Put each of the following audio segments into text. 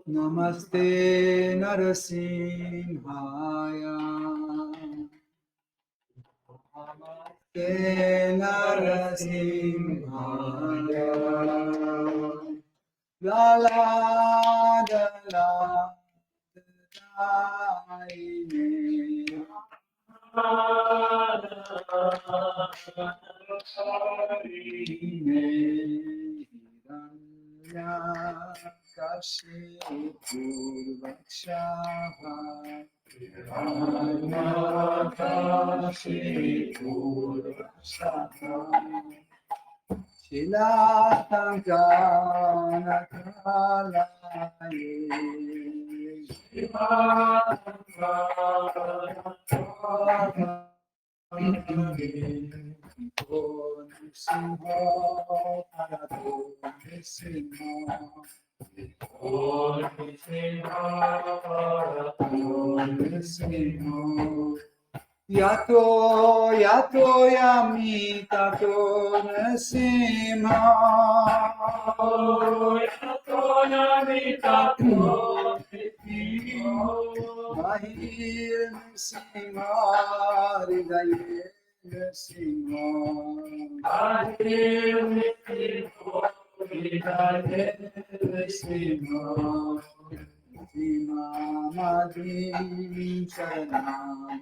Namaste Narasimhaya. Namaste Narasimhaya. La la la la Yato yato yami tato nasimha. Yato yami tato Mahir nasimha hridaye nasimha. Mahir nasimha hridaye nasimha. Madim Sharanam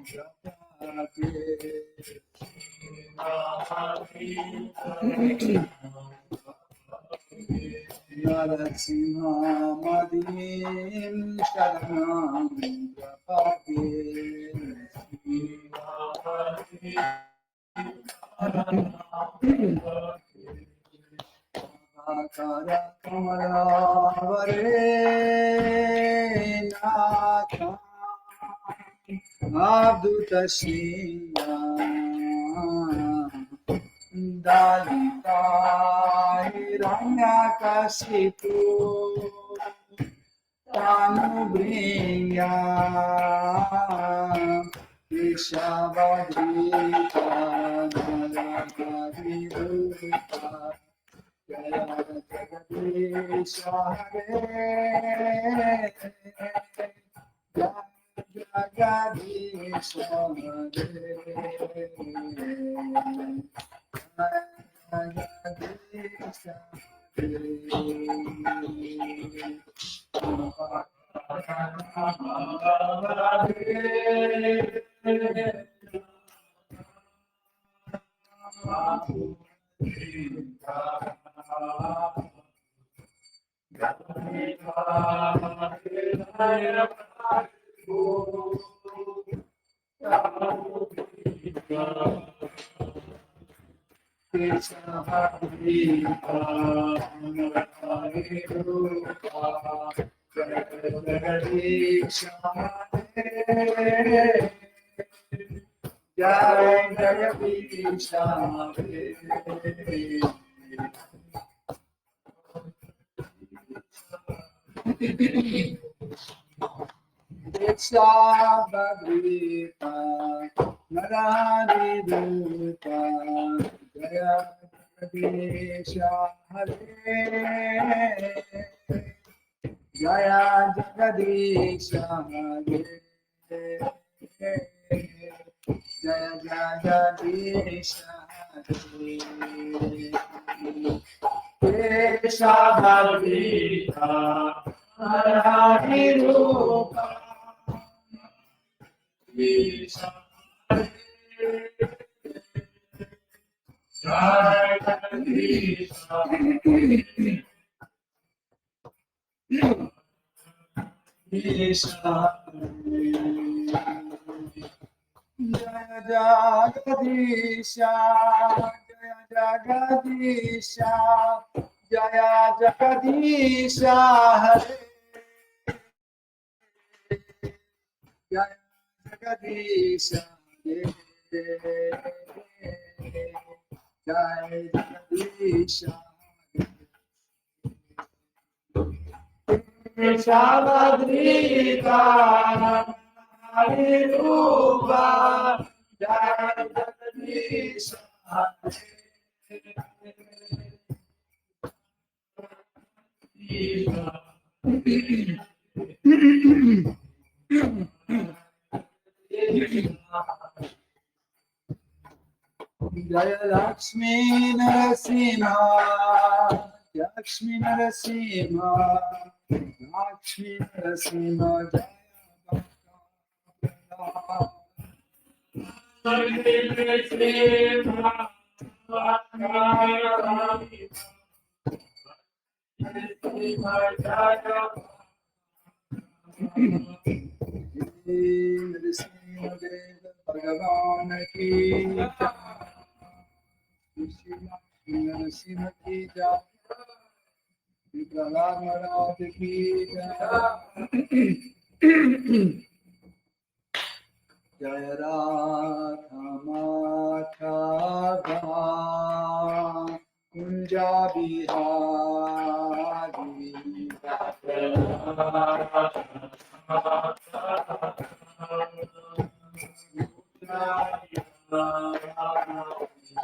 Narasimha Madim Sharanam Akara Kamala Varenaka Abduta Shriya Dalita Hiranyakashipu Tanubringa Ishavadrita Nalakadiruta Jaya Jagadisha Hare Jagadisha Shabadrita Naradiduta Jaya Jagadisha Hare Jaya Jagadisha Hare Jaya Jagadisha Hare Shabadrita Naradiduta Jaya Jagadisha Jaya Jagadisha, Jaya Jagadisha, Hare Jaya Jagadisha, Jaya Jagadisha, Shabadrita, Harirupa, Jaya Jagadisha, Jaya Lakshmi Narasimha, Lakshmi Narasimha, Lakshmi Narasimha, Narasimha Deva Bhagavan Ki Narasimha Ki Jai, Prahlad Maharaj Ki Jai. Jaya Radha Madhava Kunja Bihari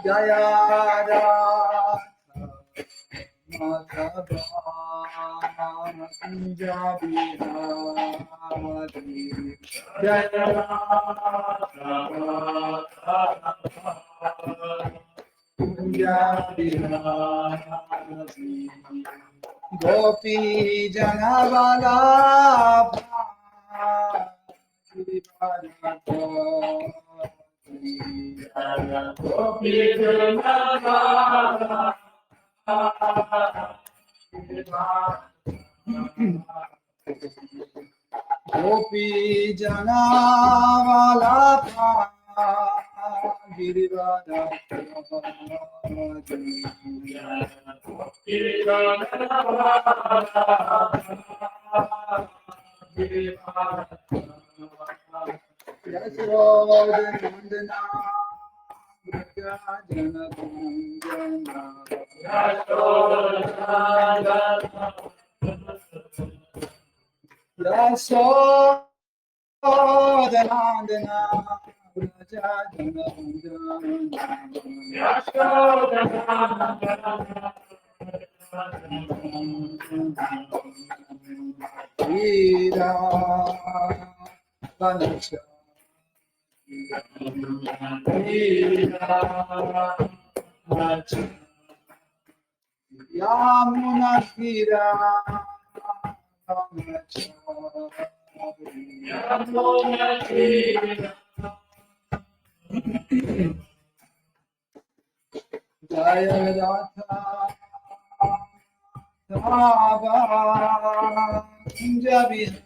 Jaya Radha Madhava Kunja Bihari Jaya Kunja Bihari Gopi Janavala Gopi Janavala Gopi Janavala Girivada Yasodhanandana Yasodhanandana Veera Vanasha Veera Vanasha Yamuna Veera Vanasha Yamuna Veera Jaya Radha Dhava Kunja Bihari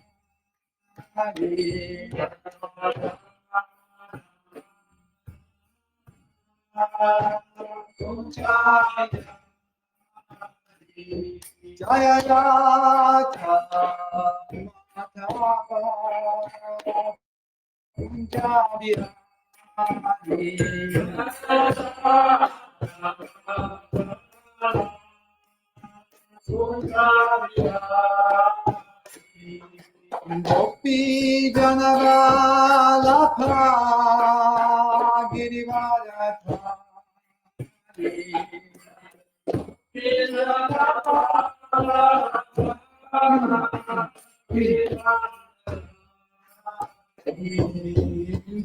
Kunja Bihari Jaya Radha Madhava Kunja Bihari Gopi Janavalabha Girivardhari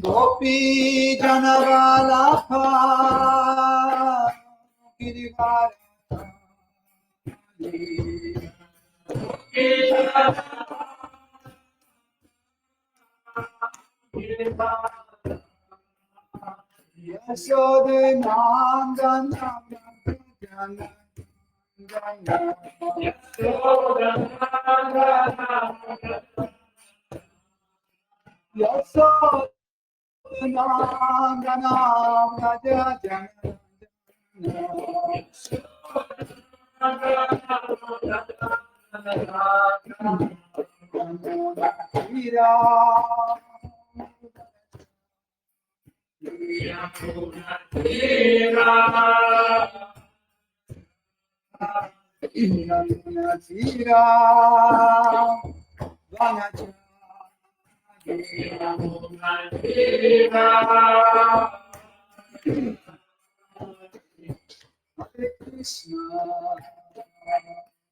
Gopi Janavalabha Girivardhari Yasodhanandana Yasodhanandana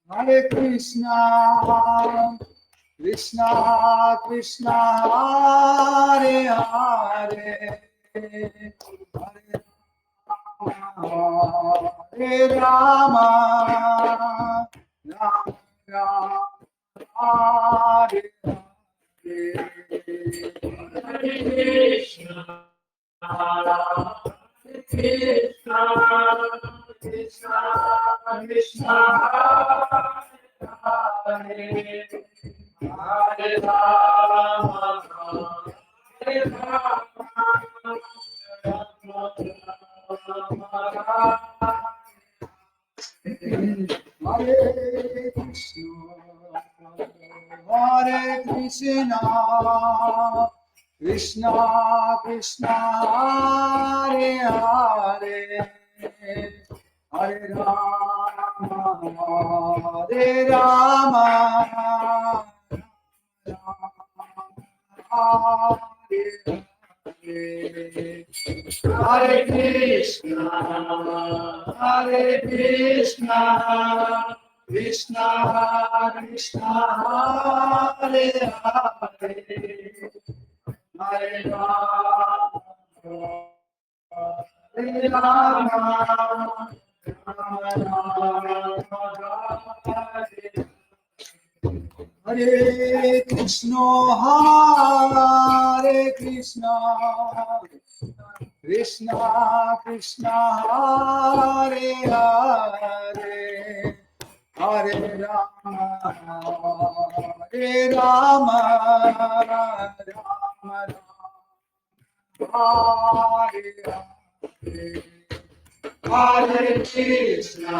Hare Krishna, Krishna Krishna, Hare Hare, Hare Rama, Rama Rama, Hare Hare. Hare Krishna, Hare Krishna, Krishna Krishna, Hare Hare, Hare Rama, Hare Rama, Hare Hare. Hare Krishna, Hare Krishna, Krishna Krishna, Hare Hare, Hare Rama, Hare Rama, Rama Rama, Hare Krishna, Hare Krishna, Krishna Krishna, Hare Hare, Hare Rama, Hare Rama, Rama Rama, Hare Hare. Hare Krishna, Hare Krishna, Krishna Krishna, Hare Hare, Hare Rama, Hare Rama, Rama Rama, Hare Hare. Hare Krishna,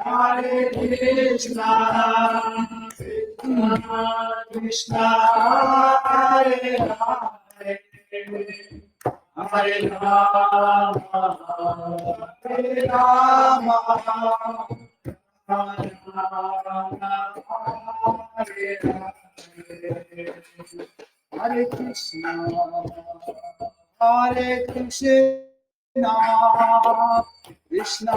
Hare Krishna, Krishna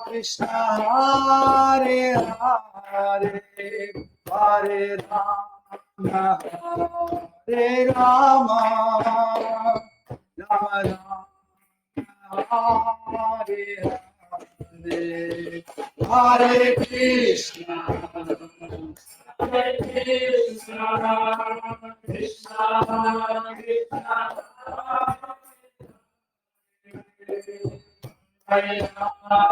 Krishna, Hare Hare, Hare Rama, Hare Rama, Rama Rama, Hare Hare. Hare Krishna, Hare Krishna, Krishna Krishna, Hare Rama,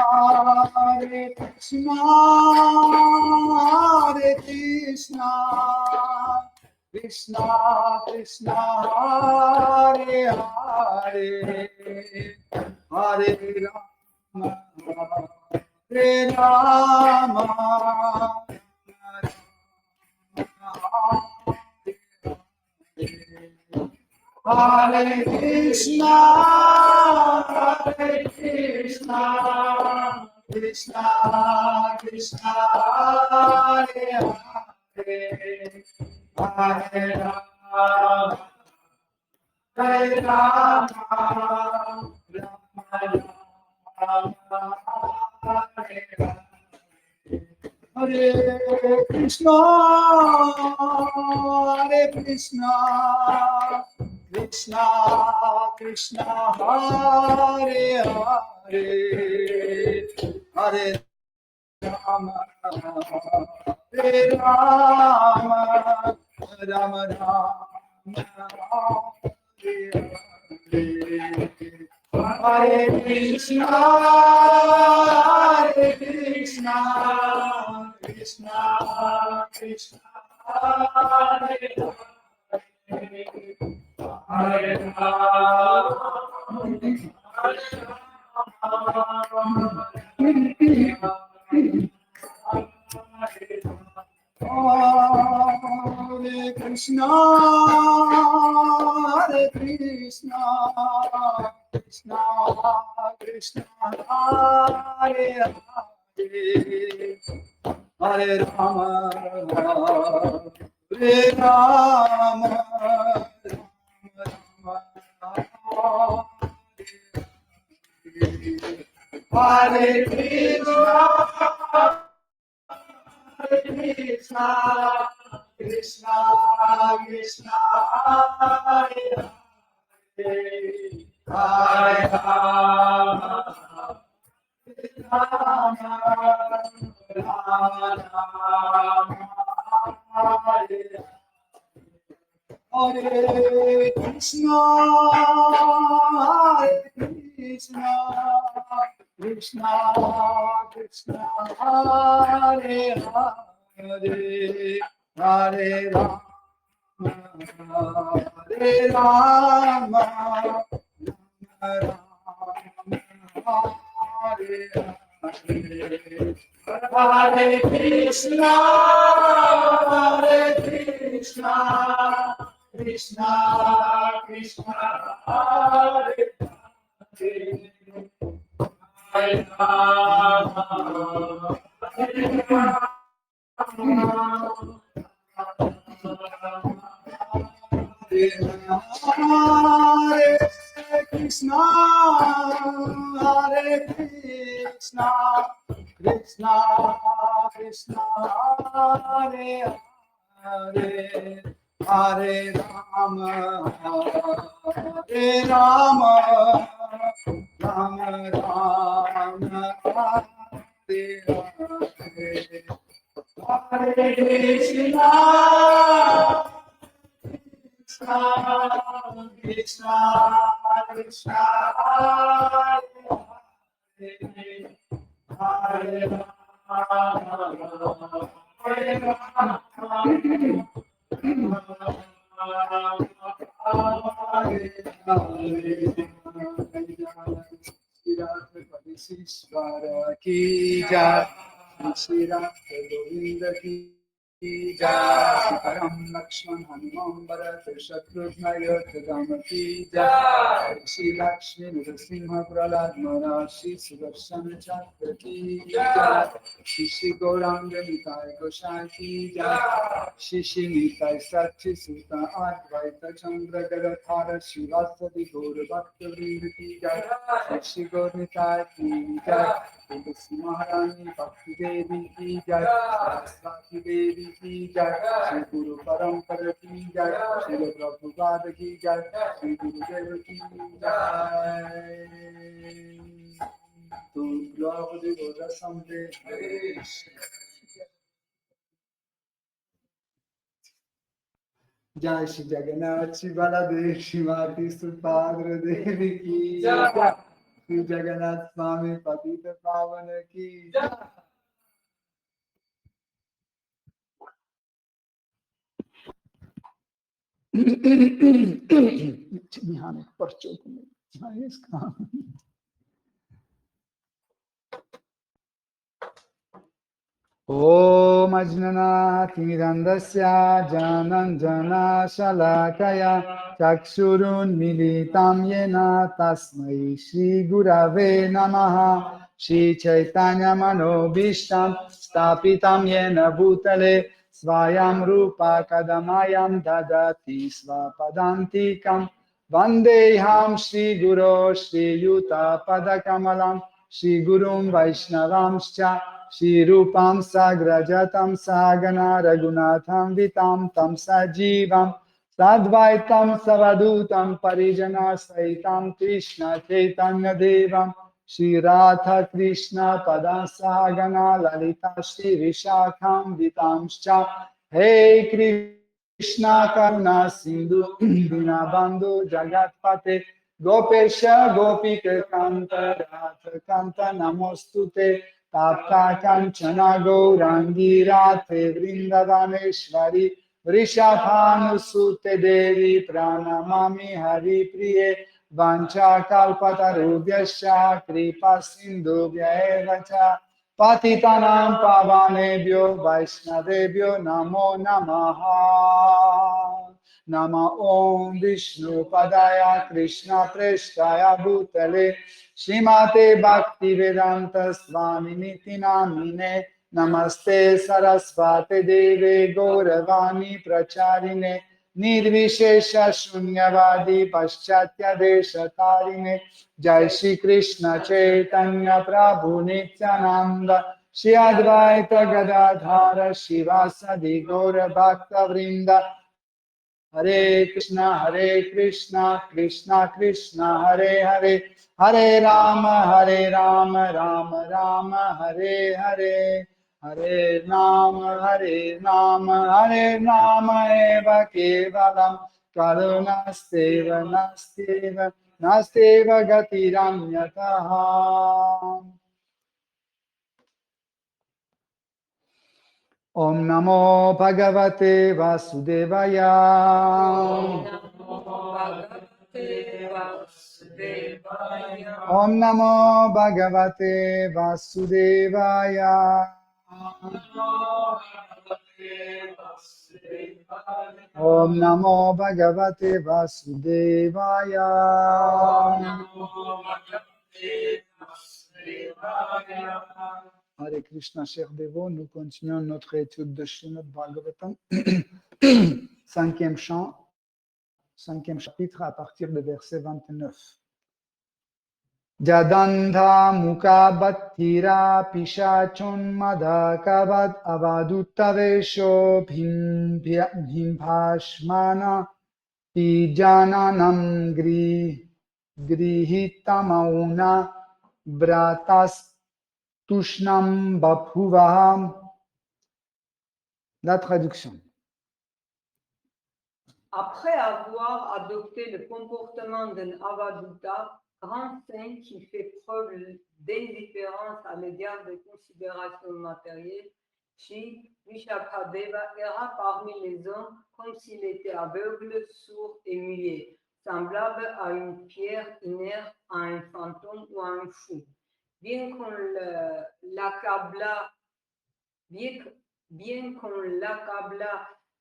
Hare Krishna, Hare Krishna, Krishna Krishna, Hare Hare, Hare Rama, Hare Rama, Hare Krishna, Hare Krishna, Krishna Krishna, Hare Hare, Hare Rama, Hare Rama, Rama Rama, Hare Hare. Hare Krishna, Hare Krishna, Krishna Krishna, Hare Hare, Hare Rama, Hare Rama, Rama Rama, Hare Hare. Hare Krishna, Hare Krishna, Krishna, Krishna Hare Hare, Hare Rama, Hare Rama, Hare Krishna, Hare Krishna, Krishna Krishna, Hare Hare, Hare Rama, Hare Rama, Rama Rama, Hare Krishna, Hare Krishna, Krishna Krishna, Hare Hare, Hare Rama, Rama Rama, Hare Hare Krishna, Hare Krishna, Krishna Krishna, Hare Hare, Hare Rama, Hare Rama, Rama Rama, Hare Hare, Hare Krishna, Hare Krishna, Krishna Krishna, Hare Hare, Hare Rama, Hare Rama, Hare Krishna, Hare Krishna, Krishna Krishna, Hare Hare, Hare Rama, Hare Rama, Rama Rama, Hare Hare, Hare Krishna, Krishna Krishna, Krishna Hare Hare, Hare Rama, Hare Shishvara ki jai, Shri Radha Govinda ki jai, Param Lakshman Hanuman Bharata Shatrugna Yodhama ki jai, Shri Lakshmi Nrsimha Prahlad Maharaj Shri Sudarshan Chakra ki jai, Shri Gauranga Nitai Gosai ki jai, Shri Nitai Satchi Sutta Advaita Chandra Gadadhara Shivasadi Gaur Bhakta Vrinda ki jai, Shri Gaur Nitai ki jai, Tulsi Maharani Bhakti Devi ki jai, Saraswati Devi ki jai, Shri Guru Parampara ki jai, Shri Prabhupada ki jai, Shri Gurudeva ki jai. Tu Lord Buddha Someday. Jai Shri Jagannath, Shri Baladev, Shri Mati Subhadra Devi ki jai, Shri Jagannath Swami Patita Pavana ki jai. Mihanek parçokum. Om Ajnana Tirandasya Jananjana Shalakaya Chakshurun Militam Yena Tasmai Shri Gurave Namaha Shri Chaitanya Manobishtam Stapitam Yena Bhutale Svayam Rupa Kadamayam Dadati Svapadantikam Vandeham Shri Guru Shri Yuta Padakamalam Shri Gurum Vaishnavamscha Shri Rupam Sagrajatam Sagana Raghunatham Vitam Tam Sajivam Sadvaitam Savadutam Parijana Saitam Krishna Chaitanya Devam Shri Radha Krishna Pada Sagana Lalita Shri Vishakam Vitamscha Hey Krishna Karuna Sindhu Dinabandhu Jagatpate Gopesha Gopika Kanta Radha Kanta Namostute Tapta Kanchana Gaurangi Radhe Vrindavaneshwari Vrishabhanusute Devi Pranamami Hari Priye Vancha Kalpatarubhyasya Kripa Sindhubhya Eva Cha Patitanam Pavanebhyo Vaishnavebhyo Namo Namaha Nama Om Vishnu Padaya Krishna Preshtaya Bhutale Shrimate Bhaktivedanta Swami Niti Namine Namaste Sarasvate Deve Gauravani Pracharine Nirvishesha Shunyavadi Paschatya Deshatarine Jai Shri Krishna Chaitanya Prabhu Nityananda Shri Advaita Gadadhara Shivasadi Gaura Bhakta Vrinda Hare Krishna, Krishna Krishna, Hare Hare, Hare Rama, Rama, Hare Hare, Hare Rama, Hare Rama, Eva Kevalam, Karunasteva, Nasteva Gatiranyataha. Om Namo Bhagavate Vasudevaya. Om Namo Bhagavate Vasudevaya. Om Namo Bhagavate Vasudevaya. Hare Krishna, chers dévots, nous continuons notre étude de Srimad Bhagavatam, cinquième chapitre à partir du verset 29. Jadandha mukha bhattira pishachun madhakavat avaduttavesho bhimbhashmana pijananam grihitamauna vratas Tushnam Baphuva. La traduction. Après avoir adopté le comportement d'un avadhuta, grand saint qui fait preuve d'indifférence à l'égard des considérations matérielles, Shri Vishakadeva erra parmi les hommes comme s'il était aveugle, sourd et muet, semblable à une pierre inerte, à un fantôme ou à un fou. Bien qu'on l'accabla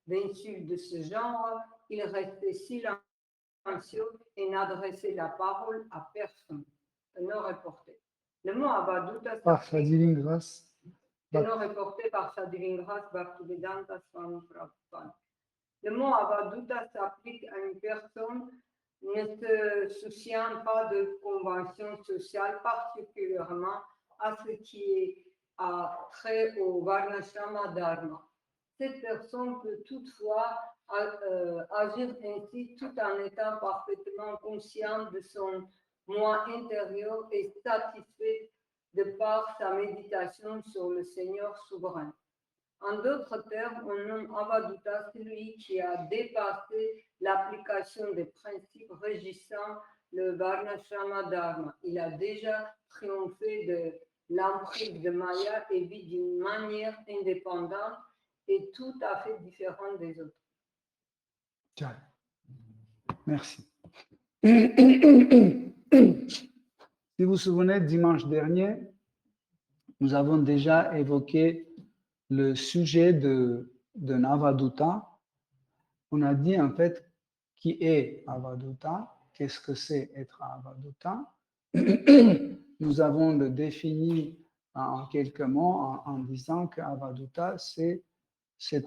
d'insultes de ce genre, il restait silencieux et n'adressait la parole à personne. Non reporté. Le mot avadhuta par sa divine grâce. Non reporté par sa divine grâce Bhaktivedanta Swami Prabhupada. Le mot avadhuta s'applique à une personne ne se souciant pas de conventions sociales, particulièrement à ce qui a trait au Varnashrama Dharma. Cette personne peut toutefois agir ainsi tout en étant parfaitement conscient de son moi intérieur et satisfait de par sa méditation sur le Seigneur souverain. En d'autres termes, on nomme avadhuta celui qui a dépassé l'application des principes régissant le Varnashrama Dharma. Il a déjà triomphé de l'emprise de Maya et vit d'une manière indépendante et tout à fait différente des autres. Tiens. Merci. Si vous vous souvenez, dimanche dernier, nous avons déjà évoqué le sujet de Avadhuta. On a dit en fait qui est Avadhuta, qu'est-ce que c'est être Avadhuta. Nous avons le défini en quelques mots en disant que Avadhuta, c'est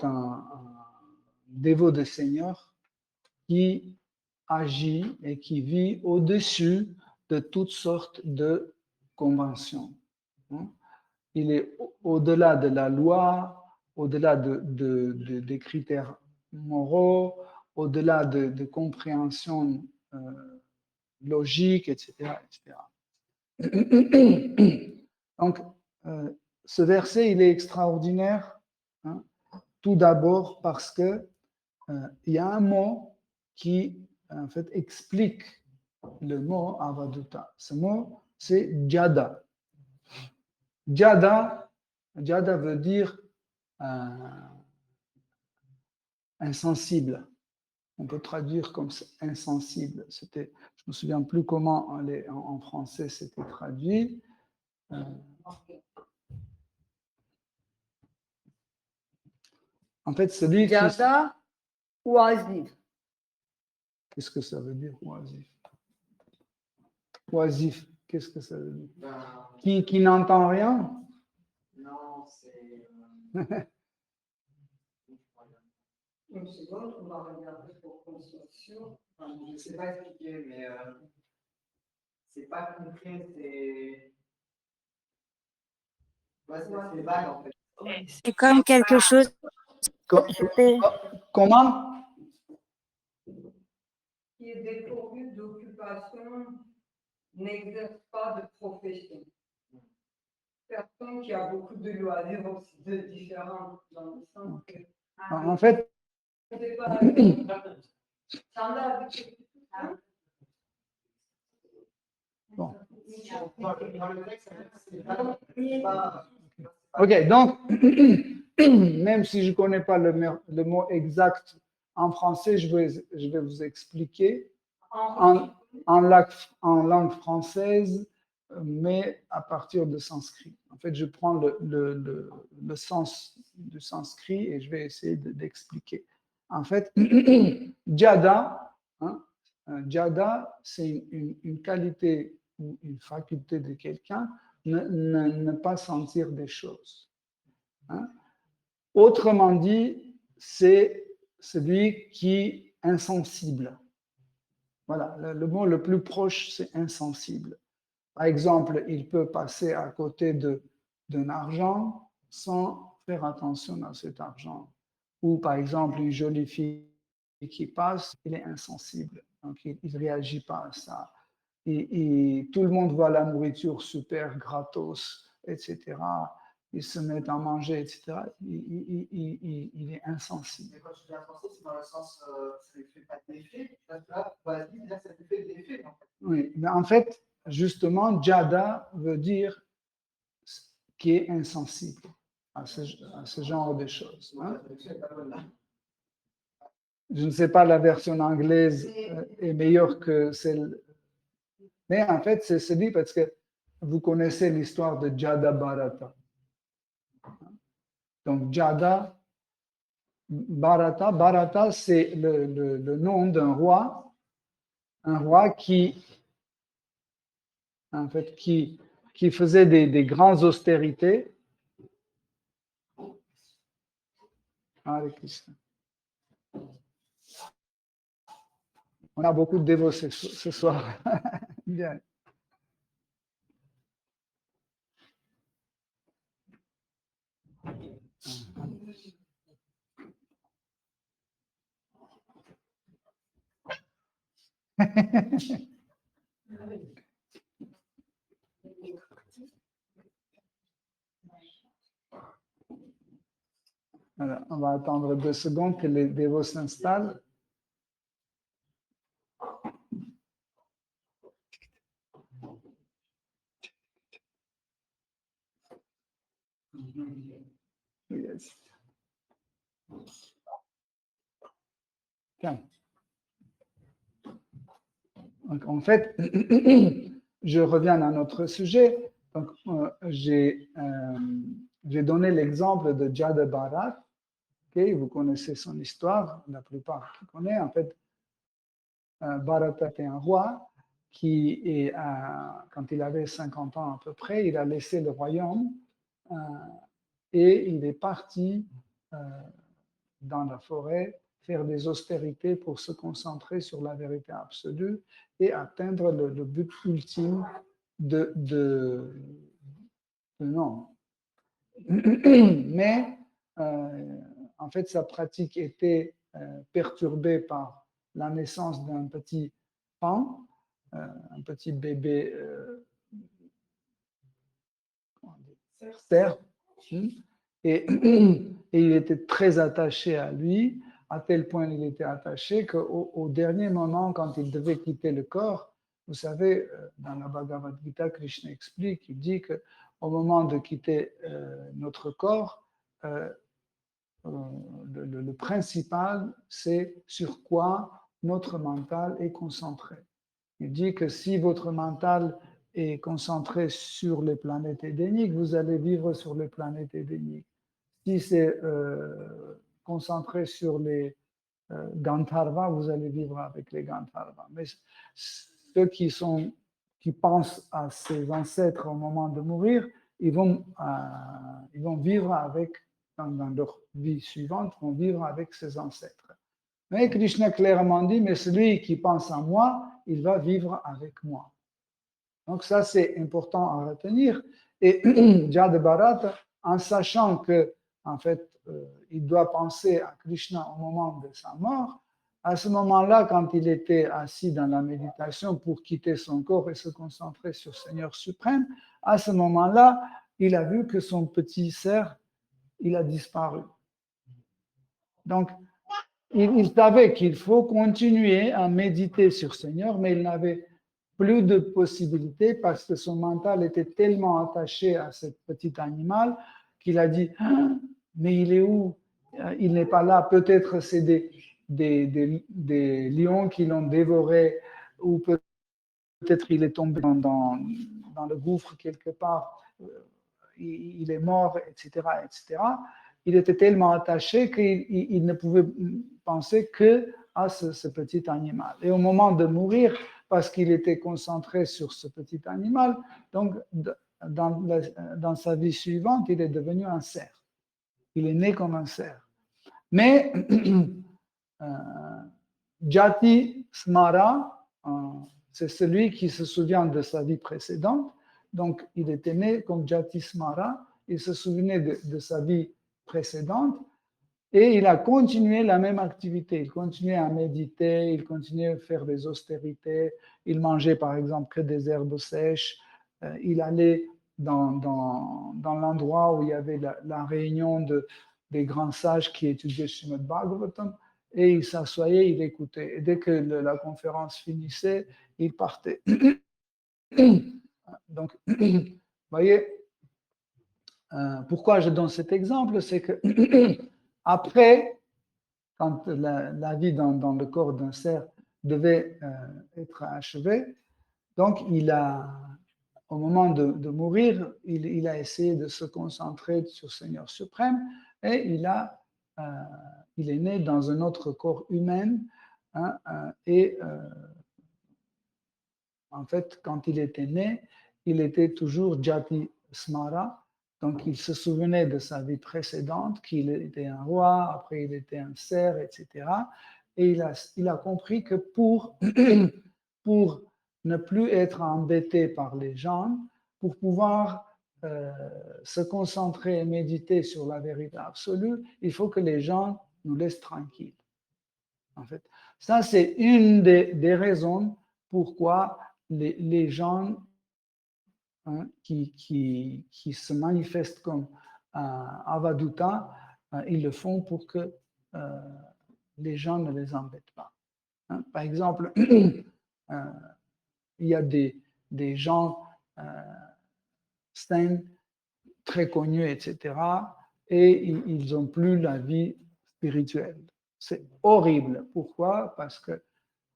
un dévot de Seigneur qui agit et qui vit au-dessus de toutes sortes de conventions. Il est au-delà de la loi, au-delà des critères moraux, au-delà de compréhension logique, etc. Donc, ce verset, il est extraordinaire, tout d'abord parce que il y a un mot qui, en fait, explique le mot avadhuta. Ce mot, c'est jada. Jada veut dire insensible. On peut traduire comme insensible. Je ne me souviens plus comment en français c'était traduit. En fait, celui qui... Jada, oisif. Qu'est-ce que ça veut dire, oisif? Oisif, qu'est-ce que ça veut dire? Qui n'entend rien? Non, c'est. Une seconde, on va regarder pour qu'on soit sûr. Je ne sais pas expliquer, mais c'est pas concret, c'est. Ouais, c'est vague en fait. C'est comme quelque chose. Comment? Qui est dépourvu d'occupation, n'exerce pas de profession. Personne qui a beaucoup de loisirs aussi de différents dans le sens que. En fait, C'est pas standard. bon. Dans le texte, c'est pas. Ok, donc, même si je ne connais pas le mot exact en français, je vais vous expliquer en langue française, mais à partir de sanskrit. En fait, je prends le sens du sanskrit et je vais essayer d'expliquer. En fait, jada, jada, c'est une qualité ou une faculté de quelqu'un ne pas sentir des choses. Autrement dit, c'est celui qui est insensible. Voilà, le mot le plus proche, c'est insensible. Par exemple, il peut passer à côté d'un argent sans faire attention à cet argent. Ou par exemple, une jolie fille qui passe, il est insensible, donc il ne réagit pas à ça. Et tout le monde voit la nourriture super gratos, etc. Ils se mettent à manger, etc. Il est insensible. Mais quand je dis insensible, c'est dans le sens, ça ne fait pas d'effet. Parce que là, on va se dire, ça te fait de l'effet. En fait. Oui, mais en fait, justement, jada veut dire qui est insensible à ce genre de choses. Hein? Je ne sais pas, la version anglaise est meilleure que celle. Mais en fait, c'est celui parce que vous connaissez l'histoire de Jada Bharata. Donc, Jada Bharata, Bharata, c'est le nom d'un roi, un roi qui, en fait, qui faisait des grandes austérités. Hare Krishna. On a beaucoup de dévots ce soir. Bien. Alors, on va attendre 2 secondes que les dévots s'installent. Yes. Tiens. Donc, en fait, je reviens à notre sujet. Donc, j'ai donné l'exemple de Jada Bharat. Okay, vous connaissez son histoire, la plupart qui connaissent. En fait, Bharata était un roi qui, quand il avait 50 ans à peu près, il a laissé le royaume et il est parti dans la forêt faire des austérités pour se concentrer sur la vérité absolue et atteindre le but ultime de l'homme. Mais en fait, sa pratique était perturbée par la naissance d'un petit pan, un petit bébé cerf, et il était très attaché à lui, à tel point il était attaché qu'au dernier moment, quand il devait quitter le corps, vous savez, dans la Bhagavad Gita, Krishna explique, il dit que au moment de quitter notre corps, le principal, c'est sur quoi notre mental est concentré. Il dit que si votre mental est concentré sur les planètes édéniques, vous allez vivre sur les planètes édéniques. Si c'est concentré sur les Gandharva, vous allez vivre avec les Gandharva. Mais ceux qui pensent à ses ancêtres au moment de mourir, ils vont vivre avec, dans leur vie suivante, vont vivre avec ses ancêtres. Mais Krishna clairement dit, mais celui qui pense à moi, il va vivre avec moi. Donc ça, c'est important à retenir. Et Jada Bharata, en sachant que, en fait, il doit penser à Krishna au moment de sa mort, à ce moment-là, quand il était assis dans la méditation pour quitter son corps et se concentrer sur Seigneur suprême, à ce moment-là, il a vu que son petit cerf, il a disparu. Donc, il savait qu'il faut continuer à méditer sur Seigneur, mais il n'avait plus de possibilités parce que son mental était tellement attaché à ce petit animal qu'il a dit ah, mais il est où? Il n'est pas là. Peut-être c'est des lions qui l'ont dévoré ou peut-être il est tombé dans le gouffre quelque part. Il est mort, etc., etc. Il était tellement attaché qu'il ne pouvait penser que à ce petit animal. Et au moment de mourir, parce qu'il était concentré sur ce petit animal, donc dans sa vie suivante, il est devenu un cerf. Il est né comme un cerf. Mais Jati Smara, c'est celui qui se souvient de sa vie précédente. Donc, il était né comme Jati Smara, il se souvenait de sa vie précédente et il a continué la même activité. Il continuait à méditer, il continuait à faire des austérités, il mangeait par exemple que des herbes sèches, il allait dans l'endroit où il y avait la réunion des grands sages qui étudiaient Srimad Bhagavatam et il s'assoyait, il écoutait. Et dès que la conférence finissait, il partait. Donc, vous voyez, pourquoi je donne cet exemple, c'est que après, quand la vie dans le corps d'un cerf devait être achevée, donc au moment de mourir, il a essayé de se concentrer sur Seigneur suprême et il est né dans un autre corps humain hein, et en fait, quand il était né, il était toujours Jati Smara. Donc, il se souvenait de sa vie précédente, qu'il était un roi, après il était un cerf, etc. Et il a compris que pour ne plus être embêté par les gens, pour pouvoir se concentrer et méditer sur la vérité absolue, il faut que les gens nous laissent tranquilles. En fait, ça, c'est une des raisons pourquoi les gens hein, qui se manifestent comme Avaduta, ils le font pour que les gens ne les embêtent pas. Hein. Par exemple, il y a des gens saints, très connus, etc., et ils n'ont plus la vie spirituelle. C'est horrible. Pourquoi? Parce que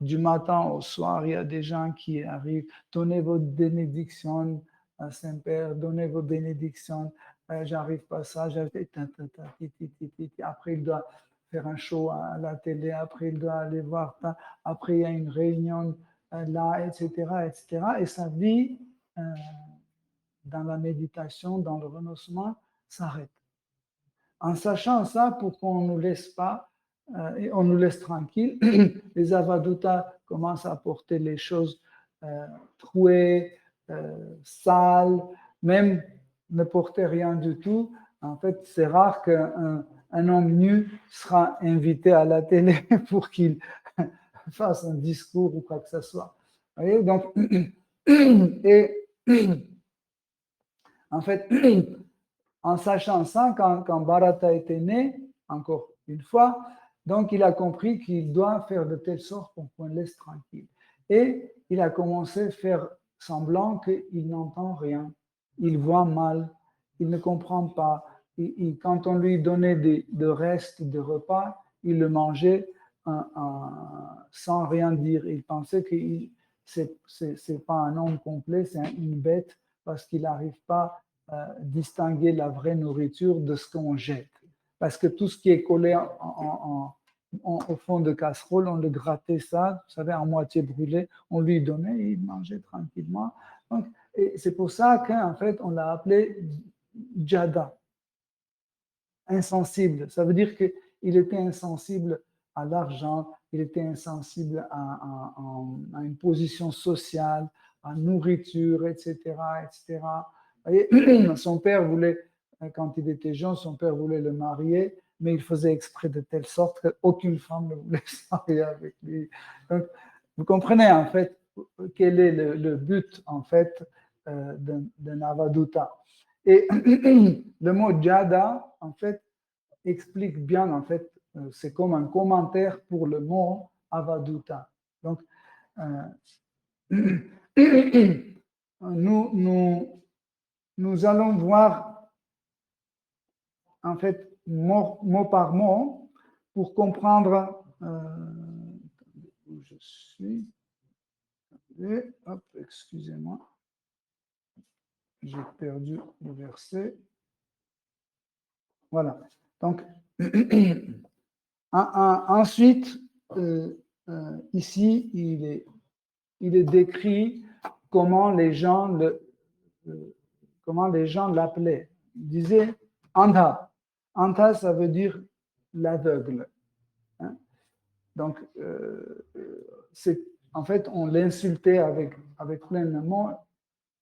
du matin au soir, il y a des gens qui arrivent, donnez votre bénédiction à Saint-Père, donnez vos bénédictions, j'arrive pas à ça, après il doit faire un show à la télé, après il doit aller voir, après il y a une réunion là, etc., etc. Et sa vie dans la méditation, dans le renoncement, s'arrête. En sachant ça, pour qu'on ne nous laisse pas, et on nous laisse tranquille, les avadutas commencent à porter les choses trouées, sales, même ne porter rien du tout. En fait, c'est rare qu'un homme nu sera invité à la télé pour qu'il fasse un discours ou quoi que ce soit. Vous voyez, donc, et en fait, en sachant ça, quand Bharata était né, encore une fois, donc il a compris qu'il doit faire de telle sorte qu'on le laisse tranquille. Et il a commencé à faire semblant qu'il n'entend rien. il voit mal, il ne comprend pas. Quand on lui donnait de restes de repas, il le mangeait sans rien dire. Il pensait que c'est pas un homme complet, c'est une bête parce qu'il n'arrive pas à distinguer la vraie nourriture de ce qu'on jette. Parce que tout ce qui est collé au fond de casserole, on le grattait ça, vous savez, à moitié brûlé, on lui donnait et il mangeait tranquillement. Donc, et c'est pour ça qu'en fait, on l'a appelé Jada, insensible. Ça veut dire qu'il était insensible à l'argent, il était insensible à une position sociale, à nourriture, etc., etc. Et son père voulait, quand il était jeune, son père voulait le marier, mais il faisait exprès de telle sorte qu'aucune femme ne voulait se marier avec lui. Donc, vous comprenez en fait quel est le but en fait d'un Avaduta. Et le mot Jada, en fait, explique bien, en fait, c'est comme un commentaire pour le mot Avaduta. Donc, nous allons voir, en fait, mot par mot, pour comprendre où je suis. Et, hop, excusez-moi. J'ai perdu le verset. Voilà. Donc, ensuite, ici, il est décrit comment les gens l'appelaient. Il disait Anta. Anta, ça veut dire l'aveugle. Hein? Donc, en fait, on l'insultait avec plein de mots,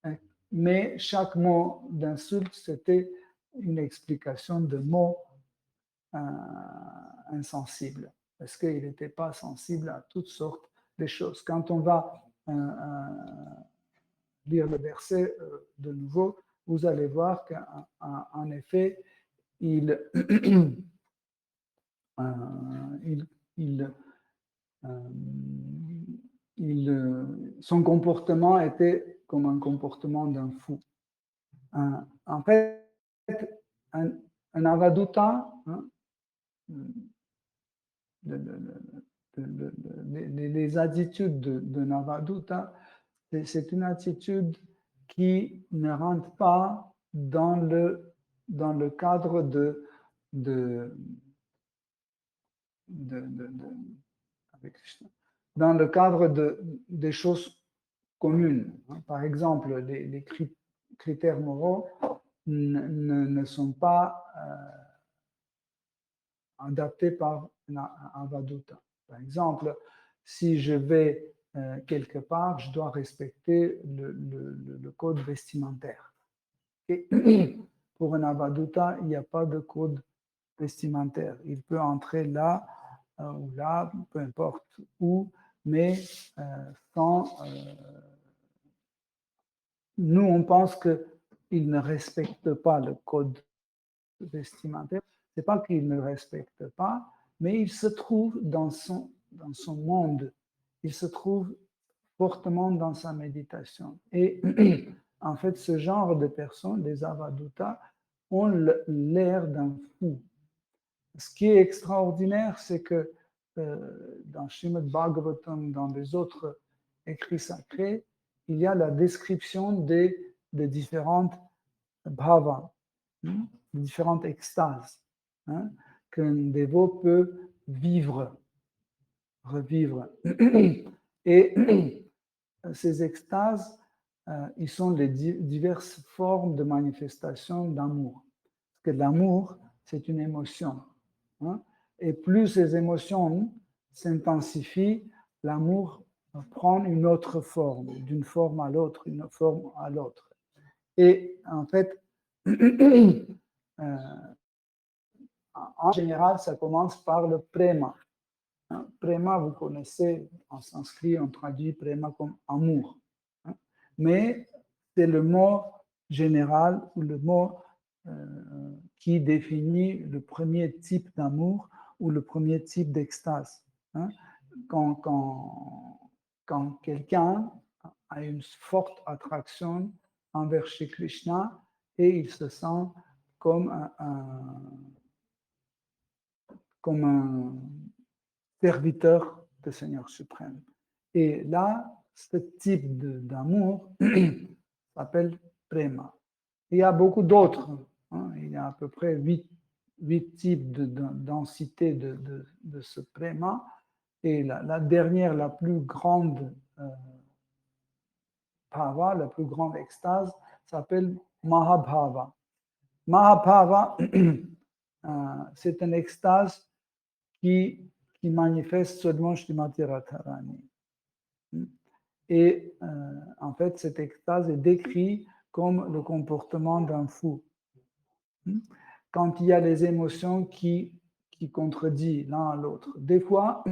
hein, mais chaque mot d'insulte, c'était une explication de mots insensibles, parce qu'il n'était pas sensible à toutes sortes de choses. Quand on va lire le verset de nouveau, vous allez voir qu'en effet, son comportement était comme un comportement d'un fou. En fait, un avaduta, hein, les attitudes d'un avaduta, c'est une attitude qui ne rentre pas dans le cadre dans le cadre des choses communes. Par exemple, les critères moraux ne sont pas adaptés par un avaduta. Par exemple, si je vais quelque part, je dois respecter le code vestimentaire. Et pour un avaduta, il n'y a pas de code vestimentaire. Il peut entrer là ou là, peu importe où, mais sans. Nous, on pense qu'il ne respecte pas le code vestimentaire. Ce n'est pas qu'il ne respecte pas, mais il se trouve dans son monde. Il se trouve fortement dans sa méditation. Et en fait, ce genre de personnes, les avadutas, ont l'air d'un fou. Ce qui est extraordinaire, c'est que dans Srimad Bhagavatam, dans les autres écrits sacrés, il y a la description des différentes bhavas, des différentes extases, hein, qu'un dévot peut vivre, revivre. Et ces extases, ils sont les diverses formes de manifestation d'amour. Parce que l'amour, c'est une émotion. Hein, et plus ces émotions s'intensifient, l'amour prend une autre forme, d'une forme à l'autre, une forme à l'autre. Et en fait, en général, ça commence par le prema. Hein, prema, vous connaissez, en sanskrit, on traduit prema comme amour. Hein, mais c'est le mot général ou le mot qui définit le premier type d'amour ou le premier type d'extase. Hein. Quand quelqu'un a une forte attraction envers Shri Krishna et il se sent comme un serviteur du Seigneur suprême. Et là, ce type d'amour s'appelle prema. Il y a beaucoup d'autres. Il y a à peu près 8 types de densité de ce prema. Et la dernière, la plus grande bhava, la plus grande extase, s'appelle Mahabhava. Mahabhava, c'est une extase qui manifeste seulement Srimati Radharani. Et en fait, cette extase est décrite comme le comportement d'un fou. Quand il y a les émotions qui contredisent l'un à l'autre. Des fois,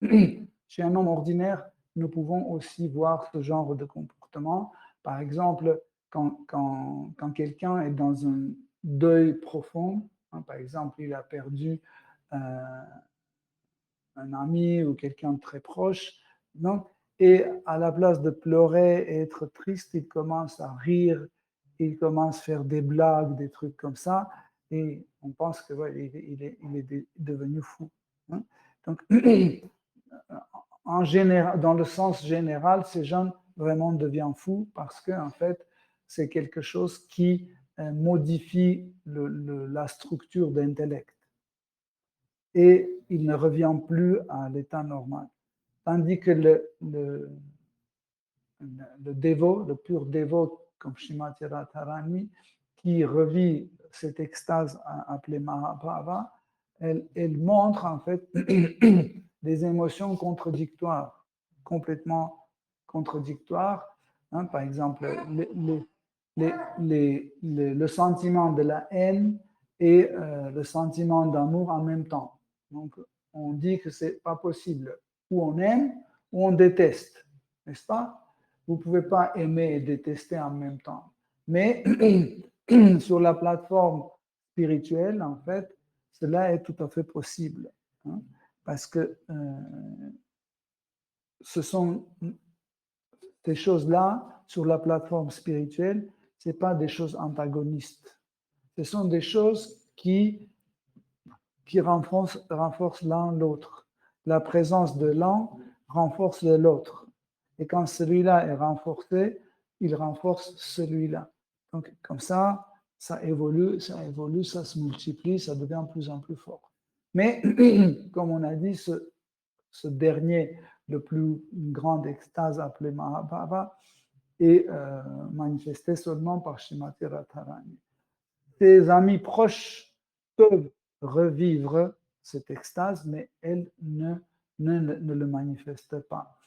chez un homme ordinaire, nous pouvons aussi voir ce genre de comportement. Par exemple, quand quelqu'un est dans un deuil profond, par exemple, il a perdu un ami ou quelqu'un de très proche, donc, et à la place de pleurer et être triste, il commence à rire, il commence à faire des blagues, des trucs comme ça, et on pense que il est devenu fou. Donc, en général, dans le sens général, ces gens vraiment deviennent fous parce que en fait, c'est quelque chose qui modifie la structure d'intellect. Et il ne revient plus à l'état normal. Tandis que le dévot, le pur dévot, comme Srimati Radharani, qui revit cette extase appelée Mahabhava, elle montre en fait des émotions contradictoires, complètement contradictoires. Par exemple, le sentiment de la haine et le sentiment d'amour en même temps. Donc, on dit que ce n'est pas possible. Ou on aime, ou on déteste, n'est-ce pas? Vous ne pouvez pas aimer et détester en même temps. Mais sur la plateforme spirituelle, en fait, cela est tout à fait possible. Parce que ce sont ces choses-là, sur la plateforme spirituelle, ce n'est pas des choses antagonistes. Ce sont des choses qui renforcent l'un l'autre. La présence de l'un renforce de l'autre. Et quand celui-là est renforcé, il renforce celui-là. Donc, comme ça évolue, ça se multiplie, ça devient de plus en plus fort. Mais, comme on a dit, ce dernier, le plus grande extase appelée Mahabhava, est manifesté seulement par Srimati Radharani. Ses amis proches peuvent revivre cette extase, mais elle ne le manifeste pas.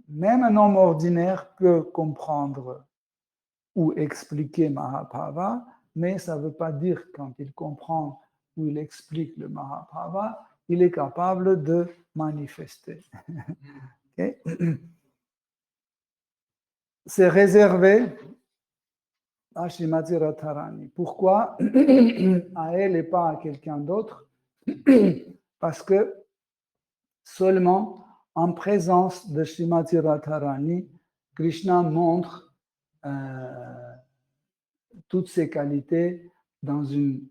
Même un homme ordinaire peut comprendre ou expliquer Mahabhava, mais ça ne veut pas dire quand il comprend ou il explique le Mahabhava, il est capable de manifester. Okay? C'est réservé à Srimati Radharani. Pourquoi à elle et pas à quelqu'un d'autre? Parce que seulement en présence de Srimati Radharani, Krishna montre toutes ses qualités dans une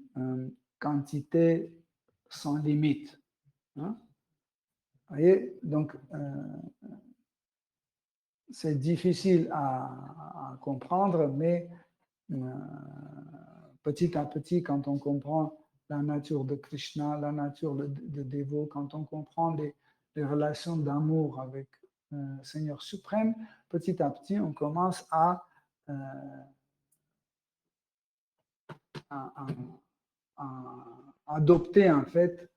quantité sans limite. Vous voyez, donc c'est difficile à comprendre, mais petit à petit, quand on comprend la nature de Krishna, la nature de dévot, quand on comprend les relations d'amour avec le Seigneur suprême, petit à petit, on commence à adopter en fait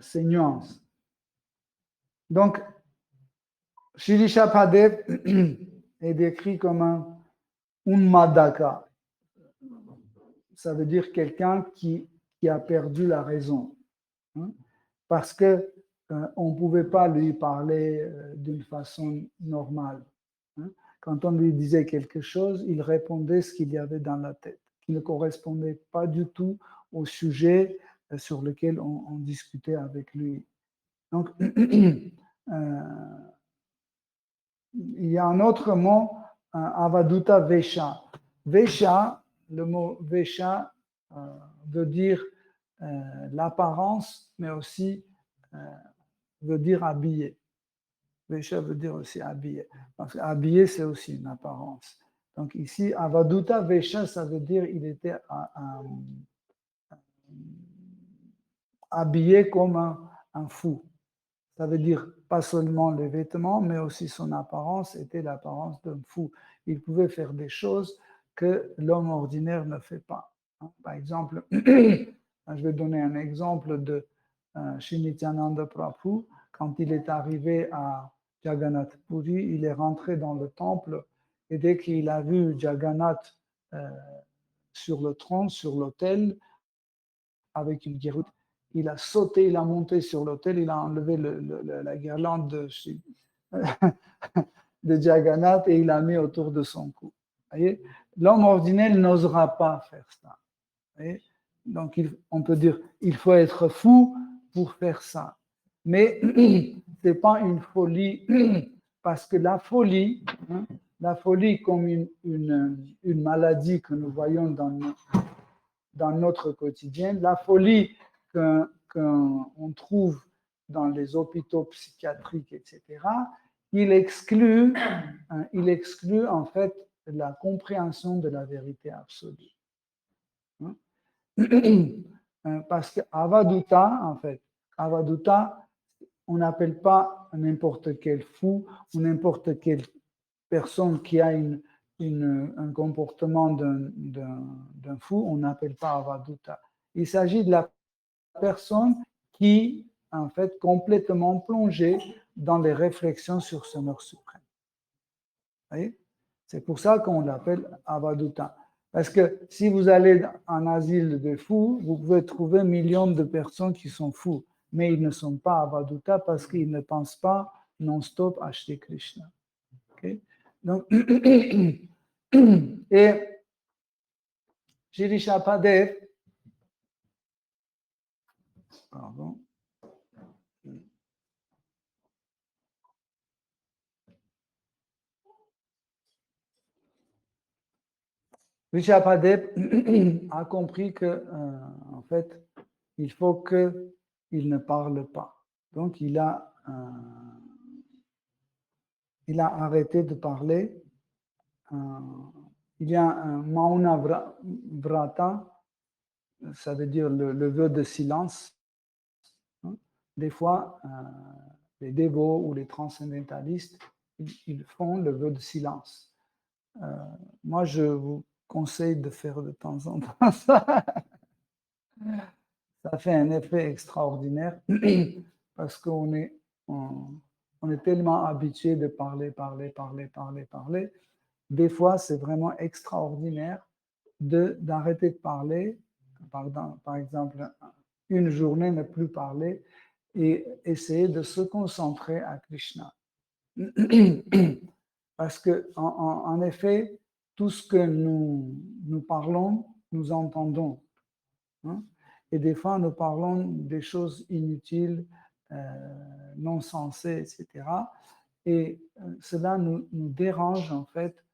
ces nuances. Donc, Shri Shapadev est décrit comme un Unmadaka. Ça veut dire quelqu'un qui a perdu la raison. Parce que on ne pouvait pas lui parler d'une façon normale. Quand on lui disait quelque chose, il répondait ce qu'il y avait dans la tête, qui ne correspondait pas du tout au sujet sur lequel on discutait avec lui. Donc, il y a un autre mot, Avaduta Vesha. Vesha, le mot Vesha veut dire l'apparence, mais aussi veut dire habillé. Vesha veut dire aussi habillé. Parce que habillé, c'est aussi une apparence. Donc ici, Avaduta Vesha, ça veut dire il était habillé comme un fou. Ça veut dire pas seulement les vêtements, mais aussi son apparence était l'apparence d'un fou. Il pouvait faire des choses que l'homme ordinaire ne fait pas. Par exemple, je vais donner un exemple de Sri Nityananda Prabhu. Quand il est arrivé à Jagannath Puri, il est rentré dans le temple et dès qu'il a vu Jagannath sur le trône, sur l'autel, avec une guirlande, il a sauté, il a monté sur l'autel, il a enlevé la guirlande de Jagannath et il l'a mis autour de son cou. L'homme ordinaire n'osera pas faire ça. Donc, on peut dire il faut être fou pour faire ça. Mais ce n'est pas une folie, parce que la folie comme une maladie que nous voyons dans notre quotidien, la folie qu'on trouve dans les hôpitaux psychiatriques, etc., il exclut en fait la compréhension de la vérité absolue. Parce que Avaduta, en fait, Avaduta, on n'appelle pas n'importe quel fou ou n'importe quelle personne qui a un comportement d'un fou, on n'appelle pas Avaduta. Il s'agit de la personne qui, en fait, complètement plongée dans les réflexions sur ce Seigneur suprême. Vous voyez? C'est pour ça qu'on l'appelle Avaduta. Parce que si vous allez en asile de fous, vous pouvez trouver millions de personnes qui sont fous, mais ils ne sont pas Avaduta parce qu'ils ne pensent pas non-stop à Shri Krishna. Okay? Donc, et Shri Shapadev, pardon, Rishabhadev a compris que, en fait, il faut qu'il ne parle pas. Donc, il a arrêté de parler. Il y a un Mauna Vrata, ça veut dire le vœu de silence. Des fois, les dévots ou les transcendentalistes, ils font le vœu de silence. Moi, je vous conseille de faire de temps en temps ça. Ça fait un effet extraordinaire parce qu'on est tellement habitué de parler. Des fois, c'est vraiment extraordinaire d'arrêter de parler, par exemple, une journée ne plus parler et essayer de se concentrer à Krishna. Parce que, en effet, tout ce que nous parlons, nous entendons. Et des fois, nous parlons des choses inutiles, non sensées, etc. Et cela nous dérange, en fait,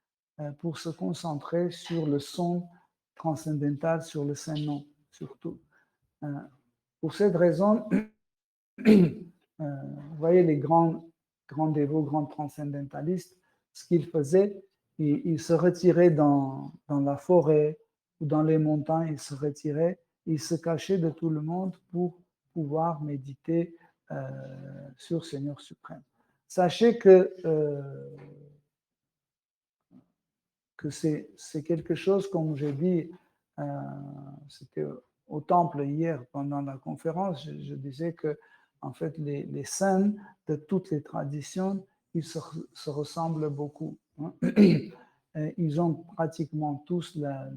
pour se concentrer sur le son transcendantal, sur le Saint-Nom, surtout. Pour cette raison, vous voyez les grands dévots, grands transcendantalistes, ce qu'ils faisaient, ils se retiraient dans la forêt ou dans les montagnes, ils se retiraient, ils se cachaient de tout le monde pour pouvoir méditer sur Seigneur suprême. Sachez que c'est quelque chose, comme j'ai dit, c'était au temple hier pendant la conférence, je disais que en fait les saints de toutes les traditions, ils se ressemblent beaucoup. Ils ont pratiquement tous la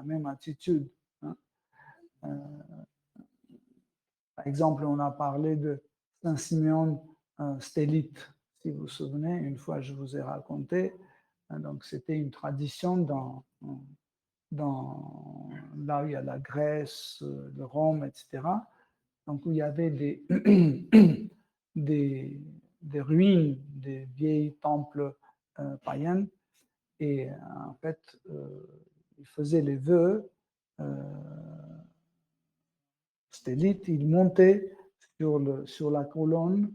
même attitude. Par exemple, on a parlé de Saint Simeon Stélite, si vous vous souvenez, une fois je vous ai raconté. Donc c'était une tradition là où il y a la Grèce, le Rome, etc. Donc où il y avait des ruines, des vieilles temples païens. Et en fait, il faisait les vœux, stélite, il montait sur la colonne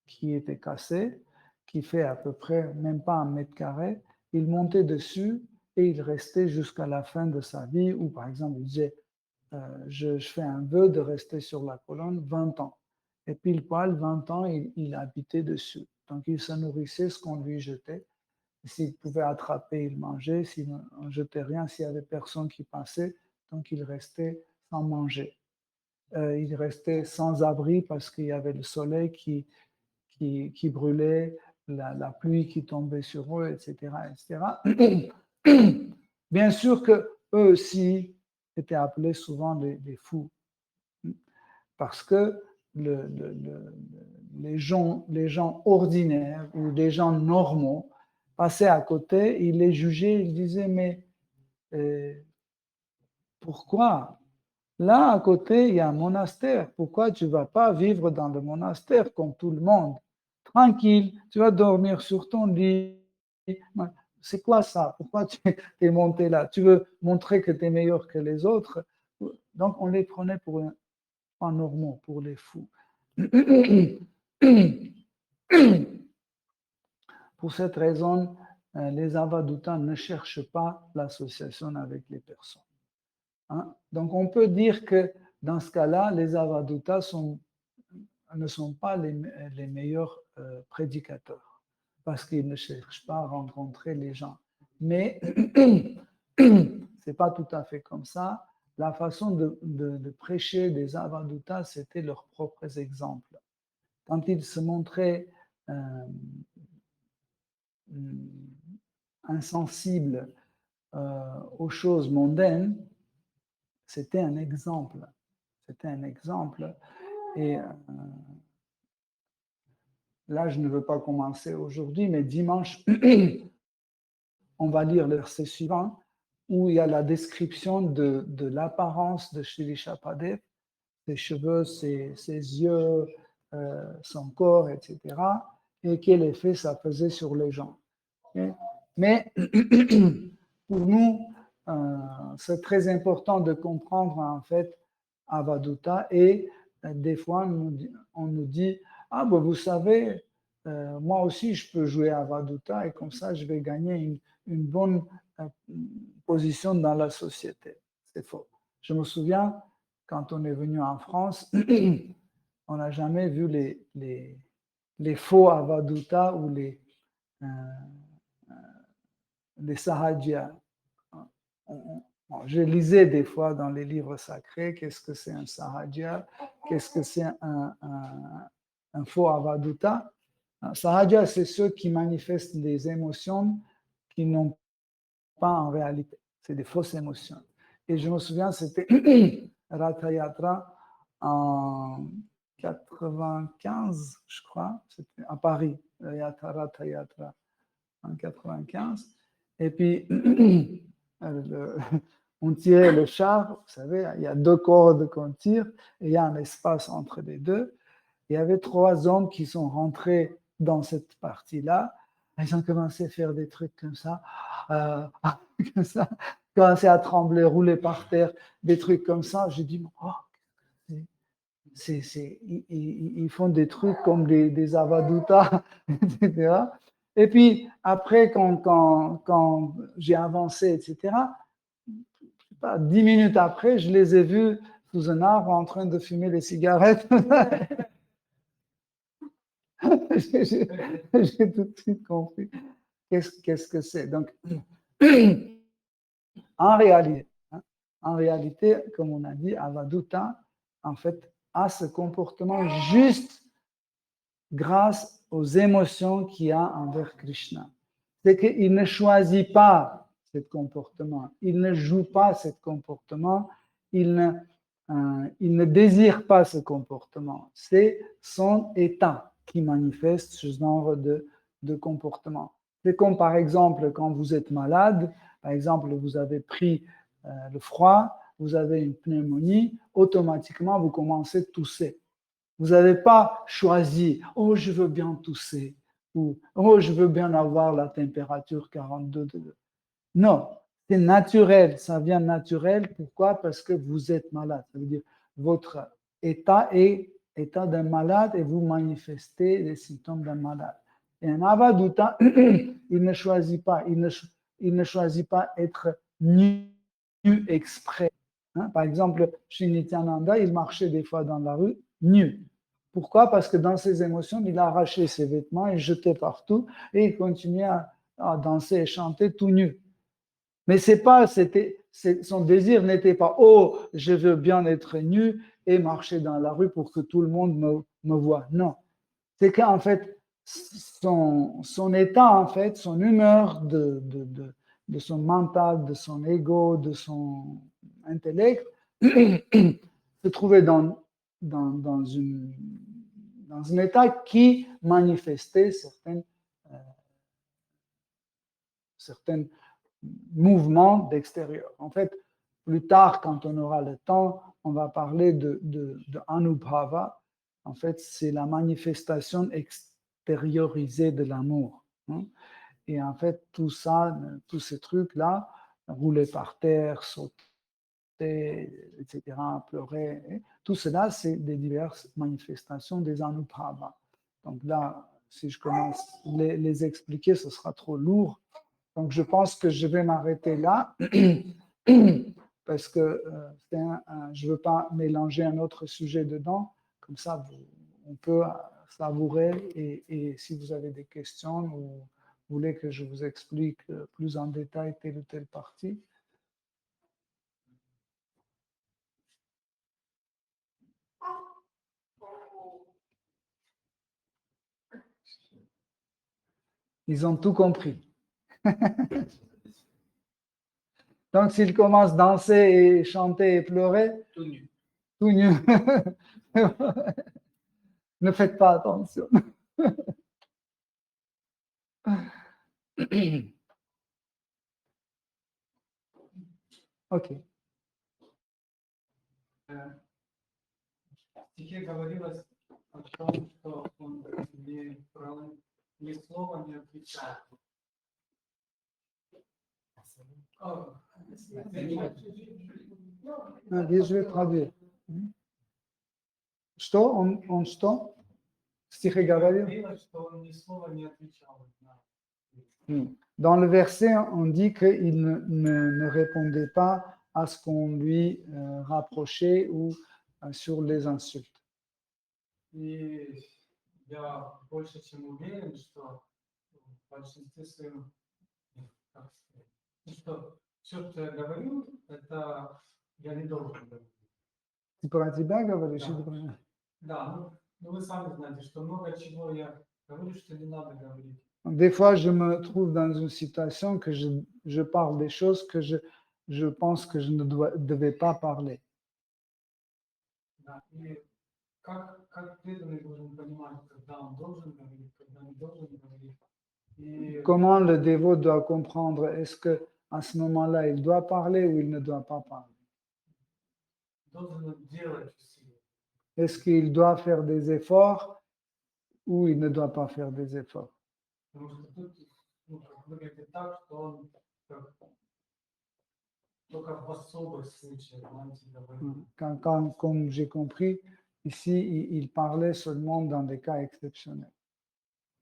qui était cassée, qui fait à peu près même pas 1 m², il montait dessus et il restait jusqu'à la fin de sa vie, ou par exemple, il disait, je fais un vœu de rester sur la colonne 20 ans. Et pile poil, 20 ans, il habitait dessus. Donc, il se nourrissait ce qu'on lui jetait. S'il pouvait attraper, il mangeait. S'il ne jetait rien, s'il y avait personne qui passait, donc il restait sans manger. Il restait sans abri parce qu'il y avait le soleil qui brûlait, la pluie qui tombait sur eux, etc., etc. Bien sûr que eux aussi étaient appelés souvent les fous, parce que les gens ordinaires ou les gens normaux passaient à côté, ils les jugeaient, ils disaient, mais pourquoi? Là, à côté, il y a un monastère. Pourquoi tu ne vas pas vivre dans le monastère comme tout le monde? Tranquille, tu vas dormir sur ton lit. C'est quoi ça? Pourquoi tu es monté là? Tu veux montrer que tu es meilleur que les autres? Donc, on les prenait pour pas normaux, pour les fous. Pour cette raison, les avadhutas ne cherchent pas l'association avec les personnes. Hein? Donc, on peut dire que dans ce cas-là, les avadhutas ne sont pas les meilleurs prédicateurs parce qu'ils ne cherchent pas à rencontrer les gens. Mais ce n'est pas tout à fait comme ça. La façon de prêcher des avadhutas, c'était leurs propres exemples. Quand ils se montraient insensibles aux choses mondaines, c'était un exemple. C'était un exemple. Et là, je ne veux pas commencer aujourd'hui, mais dimanche, on va lire le verset suivant où il y a la description de l'apparence de Shri Rishabhadev, ses cheveux, ses yeux, son corps, etc. Et quel effet ça faisait sur les gens. Okay? Mais pour nous, c'est très important de comprendre en fait Avadhuta et des fois on nous dit ah ben vous savez moi aussi je peux jouer Avadhuta et comme ça je vais gagner une bonne position dans la société. C'est faux. Je me souviens quand on est venu en France, on n'a jamais vu les faux Avadhuta ou les sahajya. Je lisais des fois dans les livres sacrés qu'est-ce que c'est un sahajya, qu'est-ce que c'est un faux avadhuta. Un sahajya, c'est ceux qui manifestent des émotions qui n'ont pas en réalité. C'est des fausses émotions. Et je me souviens, c'était Ratha Yatra en 95, je crois, c'était à Paris, Ratha Yatra en 95. Et puis, on tirait le char, vous savez, il y a 2 cordes qu'on tire, et il y a un espace entre les deux. Il y avait 3 hommes qui sont rentrés dans cette partie-là. Ils ont commencé à faire des trucs comme ça, commencé à trembler, rouler par terre, des trucs comme ça. J'ai dit, oh, ils font des trucs comme des avadhutas, etc. Et puis, après, quand j'ai avancé, etc., pas, 10 minutes après, je les ai vus sous un arbre en train de fumer des cigarettes. J'ai tout de suite compris qu'est-ce que c'est. Donc, en réalité, comme on a dit, Avadhuta, en fait, a ce comportement juste grâce aux émotions qu'il a envers Krishna. C'est qu'il ne choisit pas ce comportement, il ne joue pas ce comportement, il ne désire pas ce comportement. C'est son état qui manifeste ce genre de comportement. C'est comme par exemple quand vous êtes malade, par exemple vous avez pris le froid, vous avez une pneumonie, automatiquement vous commencez à tousser. Vous n'avez pas choisi « Oh, je veux bien tousser » ou « Oh, je veux bien avoir la température 42 degrés ». Non, c'est naturel, ça vient naturel. Pourquoi? Parce que vous êtes malade. Ça veut dire votre état est état d'un malade et vous manifestez les symptômes d'un malade. Et un avadhuta, il ne choisit pas, il ne choisit pas être nu exprès. Hein? Par exemple, chez Nityananda, il marchait des fois dans la rue nu. Pourquoi? Parce que dans ses émotions, il a arraché ses vêtements et jeté partout et il continuait à danser et chanter tout nu. Mais son désir n'était pas « Oh, je veux bien être nu et marcher dans la rue pour que tout le monde me voie ». Non, c'est qu'en fait, son état, en fait, son humeur de son mental, de son ego, de son intellect, se trouvait dans un état qui manifestait certains mouvements d'extérieur. En fait, plus tard, quand on aura le temps, on va parler de Anubhava. En fait, c'est la manifestation extériorisée de l'amour. Hein. Et en fait, tout ça, tous ces trucs-là, rouler par terre, sauter, etc., pleurer, tout cela, c'est des diverses manifestations des Anubhava. Donc là, si je commence à les expliquer, ce sera trop lourd. Donc, je pense que je vais m'arrêter là parce que je ne veux pas mélanger un autre sujet dedans. Comme ça, on peut savourer et si vous avez des questions ou voulez que je vous explique plus en détail telle ou telle partie. Ils ont tout compris. Donc, s'ils commencent à danser et chanter et pleurer, Tout nu. tout nu. Ne faites pas attention. OK. В стихе говорилось о том, что он ни слова не отвечал. Je vais traduire. Что? Он что? В стихе говорил? Говорилось, что он ни слова не отвечал. Dans le verset, on dit qu'il ne répondait pas à ce qu'on lui rapprochait ou sur les insultes. И я больше чем уверен, что в большинстве своем, как сказать, что все, что я говорю, это я не должен говорить. Ты про тебя говоришь? Да. Да, ну вы сами знаете, что много чего я говорю, что не надо говорить. Des fois, je me trouve dans une situation que je parle des choses que je pense que je ne devais pas parler. Да. И как преданный должен понимать, когда он должен говорить, когда не должен говорить. И Comment le dévot doit comprendre? Est-ce qu'à ce moment-là, il doit parler ou il ne doit pas parler? должен делать усилия. Est-ce qu'il doit faire des efforts ou il ne doit pas faire des efforts? Потому что тут выглядит так, что он только в особых случаях, знаете, говорит. Comme j'ai compris, ici, il parlait seulement dans des cas exceptionnels.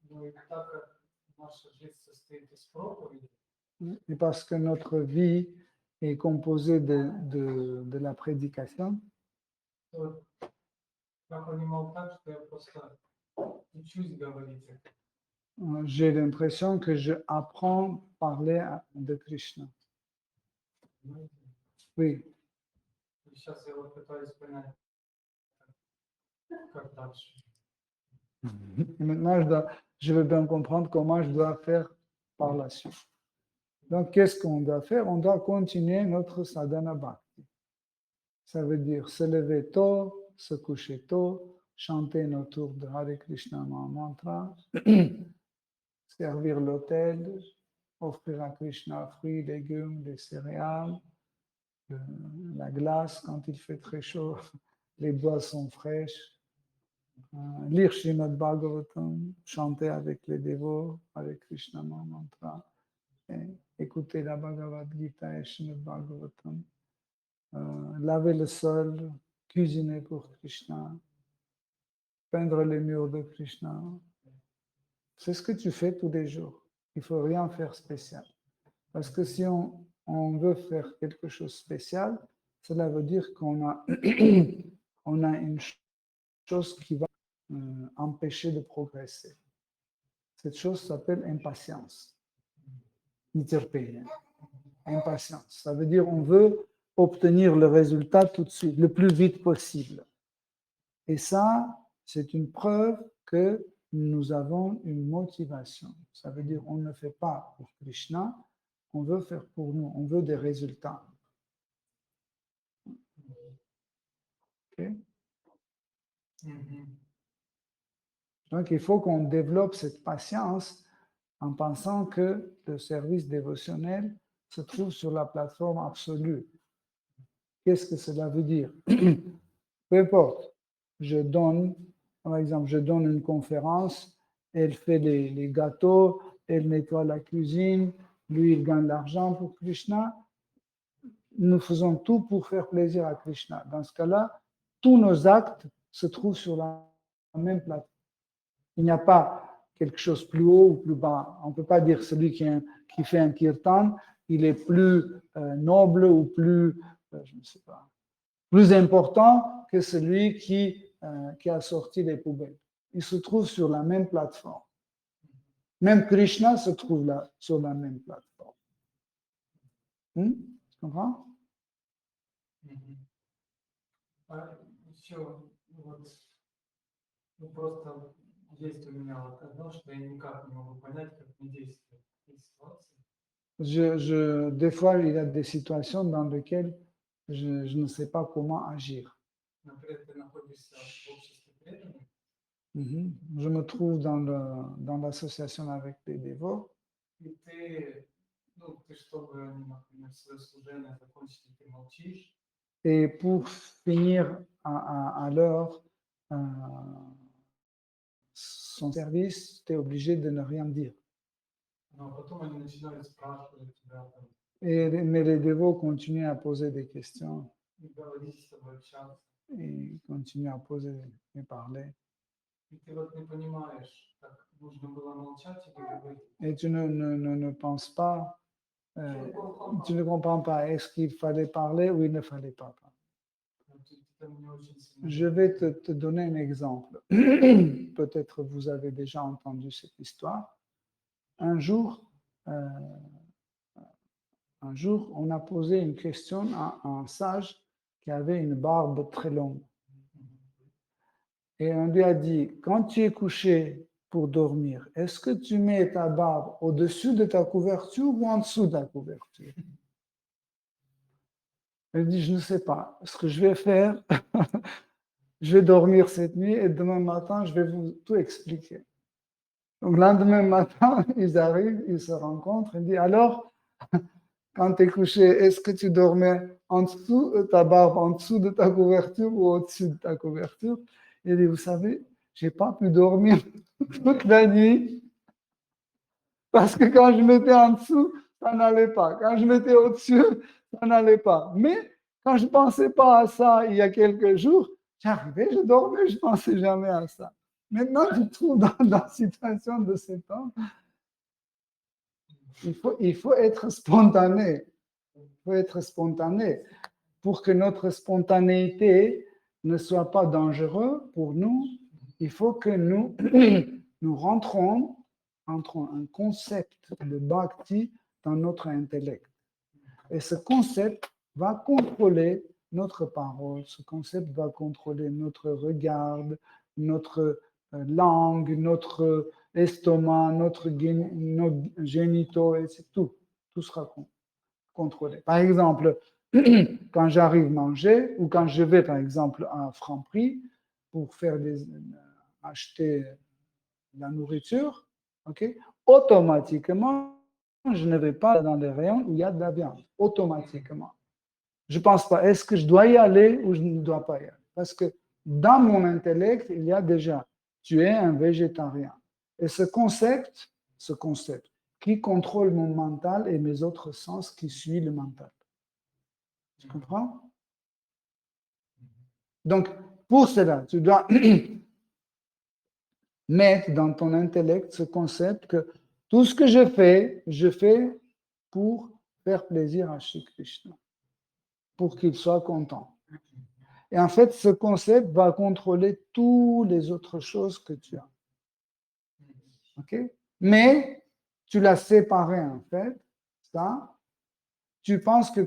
Ну и так как наша жизнь состоит из проповедей, Et parce que notre vie est composée de la prédication, то я понимал так, что я просто учусь говорить это. j'ai l'impression que je apprends à parler de Krishna. Понимаете? Oui. И сейчас я вот пытаюсь понять, как дальше. Et maintenant, je veux bien comprendre comment je dois faire par la suite. Donc, qu'est-ce qu'on doit faire? On doit continuer notre sadhana bhakti. Ça veut dire se lever tôt, se coucher tôt, chanter nos tours de Hare Krishna mantra, servir l'autel, offrir à Krishna fruits, légumes, des céréales, la glace quand il fait très chaud, les boissons fraîches, lire Srimad Bhagavatam, chanter avec les dévots, avec Krishna mantra, écouter la Bhagavad Gita et Srimad Bhagavatam, laver le sol, cuisiner pour Krishna, peindre les murs de Krishna. C'est ce que tu fais tous les jours. Il ne faut rien faire spécial. Parce que si on veut faire quelque chose de spécial, cela veut dire qu'on a, on a une chose qui va empêcher de progresser. Cette chose s'appelle impatience. Impatience. Ça veut dire on veut obtenir le résultat tout de suite, le plus vite possible. Et ça, c'est une preuve que nous avons une motivation. Ça veut dire on ne fait pas pour Krishna, on veut faire pour nous, on veut des résultats. Okay? Donc il faut qu'on développe cette patience en pensant que le service dévotionnel se trouve sur la plateforme absolue. Qu'est-ce que cela veut dire? Peu importe, par exemple, je donne une conférence, elle fait les gâteaux, elle nettoie la cuisine, lui, il gagne l'argent pour Krishna. Nous faisons tout pour faire plaisir à Krishna. Dans ce cas-là, tous nos actes se trouvent sur la même plateforme. Il n'y a pas quelque chose plus haut ou plus bas. On ne peut pas dire celui qui fait un kirtan, il est plus noble ou plus, je ne sais pas, plus important que celui qui a sorti les poubelles. Il se trouve sur la même plateforme. Même Krishna se trouve là, sur la même plateforme. Tu comprends? Еще вот, ну просто есть у меня вот одно, что я никак не могу понять, как мне действовать в этой ситуации. Des fois, il y a des situations dans lesquelles je ne sais pas comment agir. Например, ты находишься в обществе преданных, Je me trouve dans l'association avec des dévots. и ты, ну, ты, чтобы они, например, свое служение закончили, ты молчишь. Et pour finir à l'heure son service, tu es obligé de ne rien dire. Но потом они начинают спрашивать тебя там, Mais les dévots continuent à poser des questions и говорить с тобой, общаться. et continuent à poser et parler. И ты вот не понимаешь, так нужно было молчать или говорить. Et tu ne penses pas, tu ne comprends pas, est-ce qu'il fallait parler ou il ne fallait pas parler. Это мне очень сильно. Je vais te donner un exemple. Peut-être vous avez déjà entendu cette histoire. Un jour, on a posé une question à un sage qui avait une barbe très longue. Et on lui a dit, quand tu es couché pour dormir, est-ce que tu mets ta barbe au-dessus de ta couverture ou en dessous de ta couverture? Elle dit, je ne sais pas. Ce que je vais faire, je vais dormir cette nuit et demain matin, je vais vous tout expliquer. Donc, le lendemain matin, ils arrivent, ils se rencontrent. Il dit, alors, quand tu es couché, est-ce que tu dormais en dessous de ta barbe, en dessous de ta couverture ou au-dessus de ta couverture? Il dit, vous savez, je n'ai pas pu dormir toute la nuit parce que quand je mettais en dessous, ça n'allait pas. Quand je mettais au-dessus, ça n'allait pas. Mais quand je ne pensais pas à ça il y a quelques jours, j'arrivais, je dormais, je ne pensais jamais à ça. Maintenant, je trouve dans la situation de cet homme, il faut être spontané. Il faut être spontané pour que notre spontanéité ne soit pas dangereuse pour nous. Il faut que nous rentrons un concept de bhakti dans notre intellect. Et ce concept va contrôler notre parole, ce concept va contrôler notre regard, notre langue, notre estomac, nos génitaux, et c'est tout. Tout sera contrôlé. Par exemple, quand j'arrive manger ou quand je vais, par exemple, à Franprix pour acheter la nourriture, okay, automatiquement, je ne vais pas dans les rayons où il y a de la viande. Automatiquement. Je ne pense pas, est-ce que je dois y aller ou je ne dois pas y aller? Parce que dans mon intellect, il y a déjà, tu es un végétarien. Et ce concept qui contrôle mon mental et mes autres sens qui suivent le mental. Tu comprends? Donc, pour cela, tu dois mettre dans ton intellect ce concept que tout ce que je fais pour faire plaisir à Shri Krishna, pour qu'il soit content. Et en fait, ce concept va contrôler toutes les autres choses que tu as. OK? Mais tu l'as séparé, en fait, ça. Tu penses que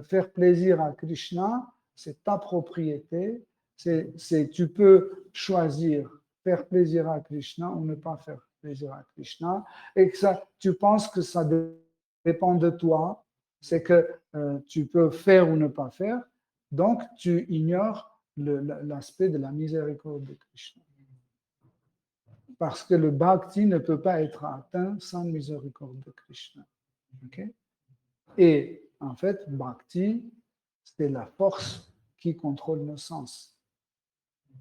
faire plaisir à Krishna, c'est ta propriété. Tu peux choisir faire plaisir à Krishna ou ne pas faire plaisir à Krishna. Et que ça, tu penses que ça dépend de toi. C'est que tu peux faire ou ne pas faire. Donc, tu ignores l'aspect de la miséricorde de Krishna. Parce que le bhakti ne peut pas être atteint sans miséricorde de Krishna. OK? Et en fait, bhakti, c'est la force qui contrôle nos sens.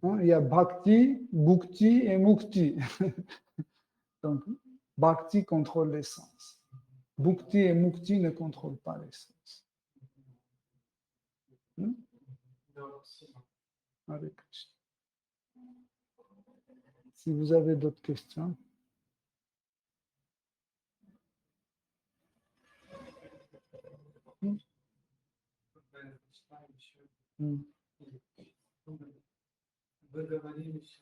Il y a bhakti, bhukti et mukti. Donc, bhakti contrôle les sens. Bhukti et mukti ne contrôlent pas les sens. Hare Krishna. Si vous avez d'autres questions. Вы говорили сейчас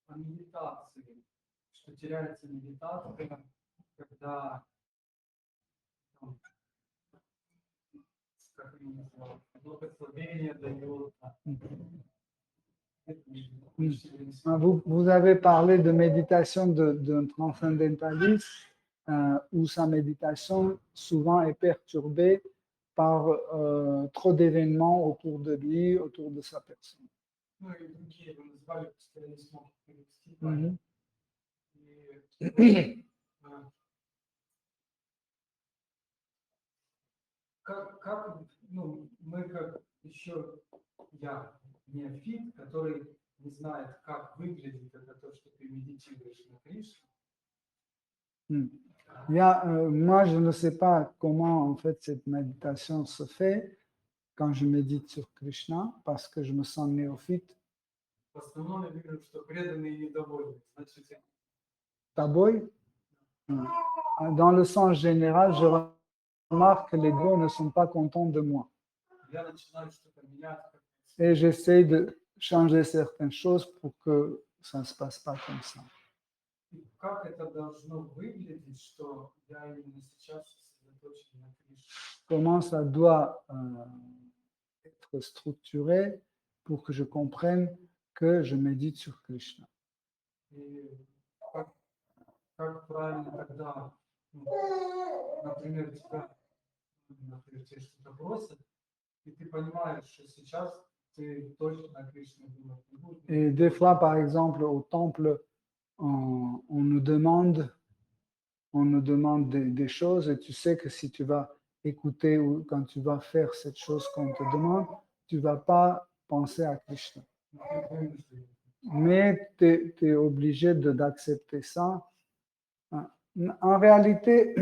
о медитации, что теряется медитация, когда там, как они называют, благословение дает. Vous avez parlé de méditation d'un transcendentaliste où sa méditation souvent est perturbée par trop d'événements autour de lui, autour de sa personne. Ну и другие его назвали, просто я не смог перевести. Mhm. И, как ну, мы как еще, я неофит, который не знает, как выглядит это то, что ты медитируешь на Кришну. Moi, je ne sais pas comment en fait cette méditation se fait quand je médite sur Krishna parce que je me sens néophyte. В основном я вижу, что преданные недовольны. Значит, Taboy. Dans le sens général, je remarque que les deux ne sont pas contents de moi. я начинаю что-то менять. Et j'essaie de changer certaines choses pour que ça ne se passe pas comme ça. И как это должно выглядеть, что я именно сейчас сосредоточен на Кришне? Comment ça doit être structuré pour que je comprenne que je médite sur Krishna. И как правильно тогда, ну, например, тебя, например, тебе что-то бросят, и ты понимаешь, что сейчас ты точно на Кришне думать не будешь. Et des fois, par exemple, au temple, on nous demande des choses et tu sais que si tu vas écouter ou quand tu vas faire cette chose qu'on te demande, tu ne vas pas penser à Krishna. Mais tu es obligé d'accepter ça. En réalité,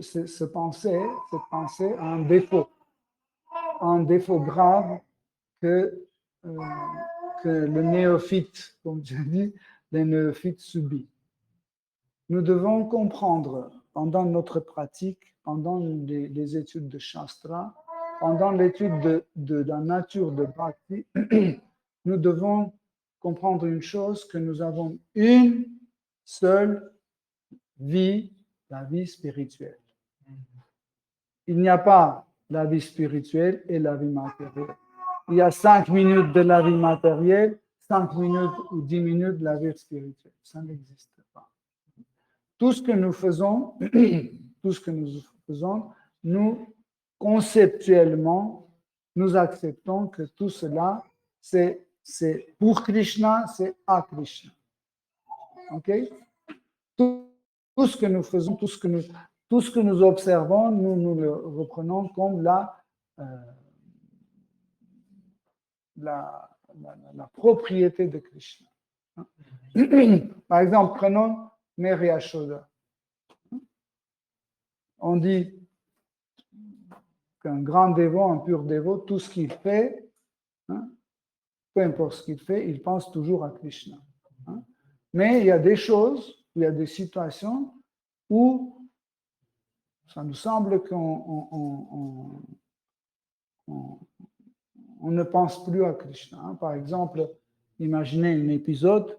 cette pensée a un défaut grave que le néophyte, comme tu as dit, le néophyte subit. Nous devons comprendre pendant notre pratique, pendant les études de Shastra, pendant l'étude de la nature de Bhakti, nous devons comprendre une chose, que nous avons une seule vie, la vie spirituelle. Il n'y a pas la vie spirituelle et la vie matérielle. Il y a 5 minutes de la vie matérielle, 5 minutes ou 10 minutes de la vie spirituelle. Ça n'existe pas. Tout ce que nous faisons, nous, conceptuellement, nous acceptons que tout cela, c'est pour Krishna, c'est à Krishna. OK? Tout ce que nous faisons, tout ce que nous observons, nous le reprenons comme la propriété de Krishna. Par exemple, prenons Mère Yashoda. On dit qu'un grand dévot, un pur dévot, tout ce qu'il fait, peu importe ce qu'il fait, il pense toujours à Krishna. Mais il y a des choses, il y a des situations où ça nous semble qu'on ne pense plus à Krishna. Par exemple, imaginez un épisode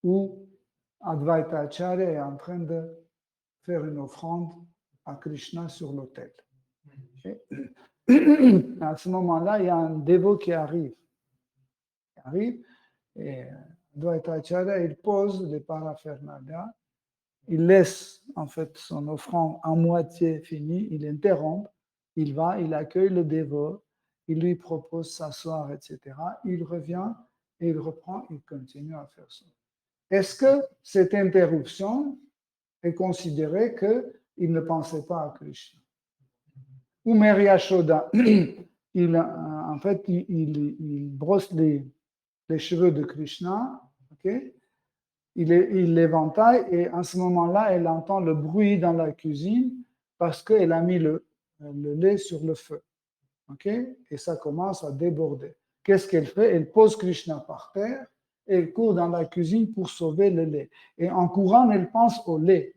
où Advaita Acharya est en train de faire une offrande à Krishna sur l'autel. À ce moment-là, il y a un dévot qui arrive. Et Advaita Acharya, il pose les paraphernalia, il laisse en fait son offrande à moitié finie, il interrompt, il va, il accueille le dévot, il lui propose s'asseoir, etc. Il revient et il reprend, il continue à faire ça. Est-ce que cette interruption est considérée qu'il ne pensait pas à Krishna? Ou Mère Yashoda, en fait, il brosse les cheveux de Krishna, okay? Il l'éventaille et en ce moment-là, elle entend le bruit dans la cuisine parce qu'elle a mis le lait sur le feu. Okay? Et ça commence à déborder. Qu'est-ce qu'elle fait? Elle pose Krishna par terre et elle court dans la cuisine pour sauver le lait. Et en courant, elle pense au lait.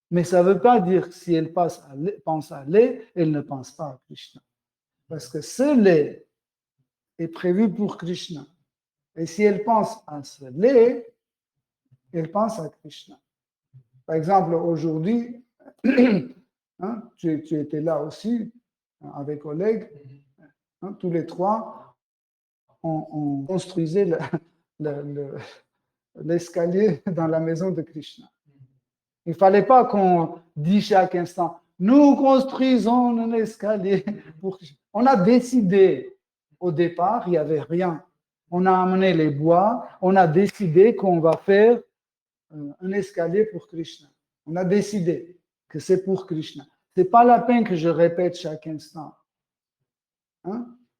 Mais ça ne veut pas dire que si elle pense à lait, elle ne pense pas à Krishna. Parce que ce lait est prévu pour Krishna. Et si elle pense à ce lait, elle pense à Krishna. Par exemple, aujourd'hui, tu étais là aussi avec Oleg, tous les trois, on construisait l'escalier dans la maison de Krishna. Il ne fallait pas qu'on dise chaque instant, nous construisons un escalier. On a décidé, au départ, il n'y avait rien. On a amené les bois, on a décidé qu'on va faire un escalier pour Krishna. On a décidé que c'est pour Krishna. Ce n'est pas la peine que je répète chaque instant.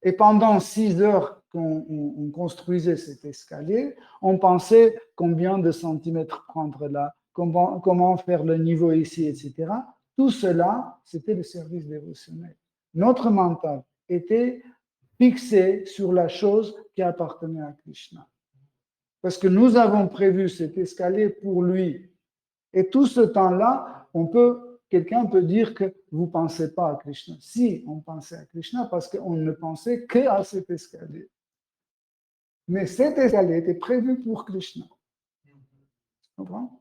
Et pendant 6 heures qu'on construisait cet escalier, on pensait combien de centimètres prendre là, comment faire le niveau ici, etc. Tout cela, c'était le service dévotionnel. Notre mental était fixé sur la chose qui appartenait à Krishna. Parce que nous avons prévu cet escalier pour lui. Et tout ce temps-là, quelqu'un peut dire que vous ne pensez pas à Krishna. Si, on pensait à Krishna parce qu'on ne pensait qu'à cet escalier. Mais cet escalier était prévu pour Krishna. Tu comprends?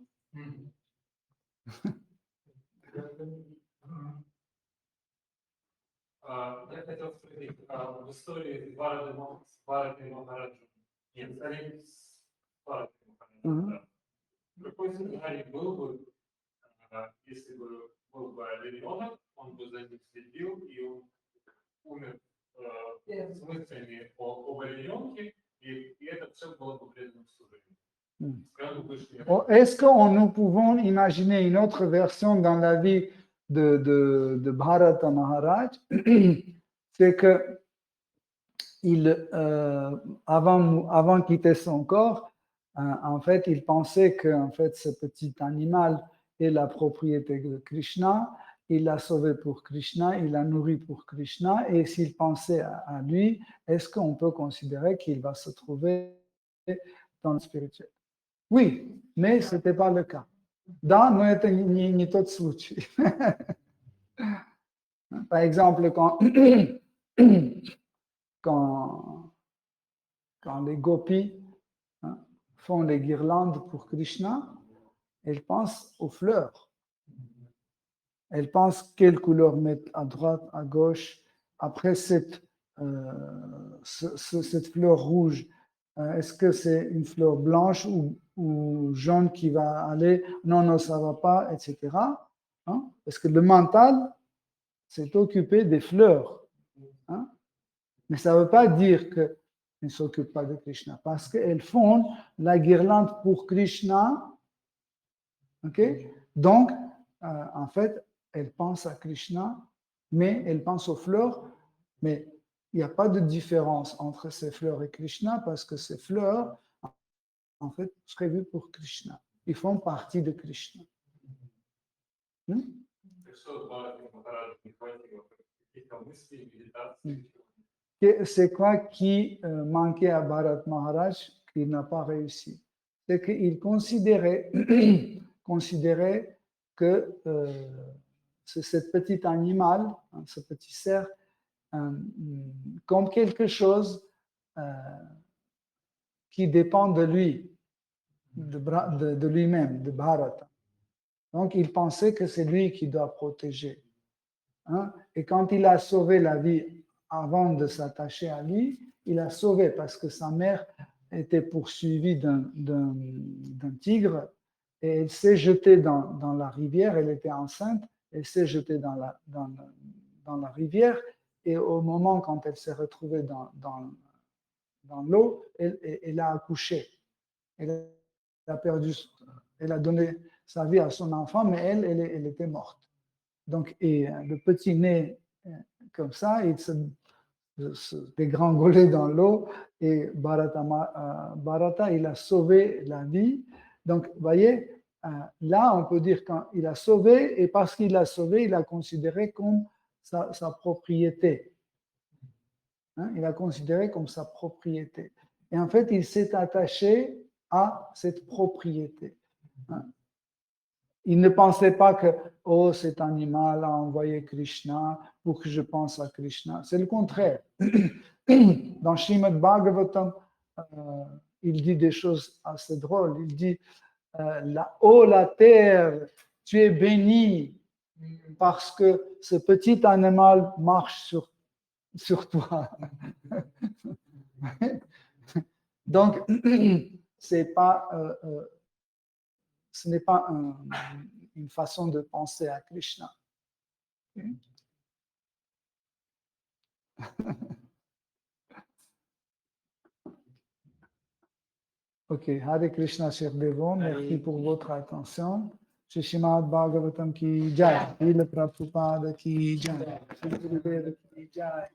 Я хотел спросить, в истории с Бхаратой Махараджем, нет, скорее с Бхаратой Махараджем, какой сценарий был бы, если бы был бы олененок, он бы за ним следил, и он умер с мыслями об олененке, и это все было бы преданным служением. Est-ce que nous pouvons imaginer une autre version dans la vie de Bharata Maharaj? C'est que avant de quitter son corps, en fait, il pensait que en fait, ce petit animal est la propriété de Krishna. Il l'a sauvé pour Krishna, il l'a nourri pour Krishna. Et s'il pensait à lui, est-ce qu'on peut considérer qu'il va se trouver dans le spirituel? Oui, mais ce n'était pas le cas. Да, но это не тот случай. Par exemple, quand les gopis font les guirlandes pour Krishna, elles pensent aux fleurs. Elles pensent quelle couleur mettre à droite, à gauche. Après cette fleur rouge, est-ce que c'est une fleur blanche ou jaune qui va aller? Non, ça ne va pas, etc. Parce que le mental s'est occupé des fleurs. Mais ça ne veut pas dire qu'elles ne s'occupent pas de Krishna, parce qu'elles font la guirlande pour Krishna. Okay? Donc, en fait, elles pensent à Krishna, mais elles pensent aux fleurs. Mais il n'y a pas de différence entre ces fleurs et Krishna parce que ces fleurs, en fait, sont prévues pour Krishna. Ils font partie de Krishna. C'est quoi qui manquait à Bharat Maharaj qu'il n'a pas réussi? C'est qu'il considérait que c'est ce petit animal, ce petit cerf, comme quelque chose qui dépend de lui, de lui-même, de Bharata. Donc, il pensait que c'est lui qui doit protéger. Hein? Et quand il a sauvé la vie avant de s'attacher à lui, il a sauvé parce que sa mère était poursuivie d'un tigre et elle s'est jetée dans la rivière, elle était enceinte, elle s'est jetée dans la rivière et au moment quand elle s'est retrouvée dans l'eau, elle a accouché. Elle a donné sa vie à son enfant, mais elle était morte. Donc, et le petit né, comme ça, il se dégringolait dans l'eau et Bharata, il a sauvé la vie. Donc, vous voyez, là, on peut dire qu'il a sauvé et parce qu'il a sauvé, il a considéré comme sa propriété. Hein, il a considéré comme sa propriété. Et en fait, il s'est attaché à cette propriété. Hein. Il ne pensait pas que, oh, cet animal a envoyé Krishna pour que je pense à Krishna. C'est le contraire. Dans Srimad Bhagavatam, il dit des choses assez drôles. Il dit, oh la terre, tu es béni parce que ce petit animal marche sur toi. Donc, ce n'est pas une façon de penser à Krishna. Ok, Hare Krishna, cher Devo, merci pour votre attention. Shri Srimad Bhagavatam ki jai, Srila Prabhupada ki jai, Shri Gurudeva ki jai.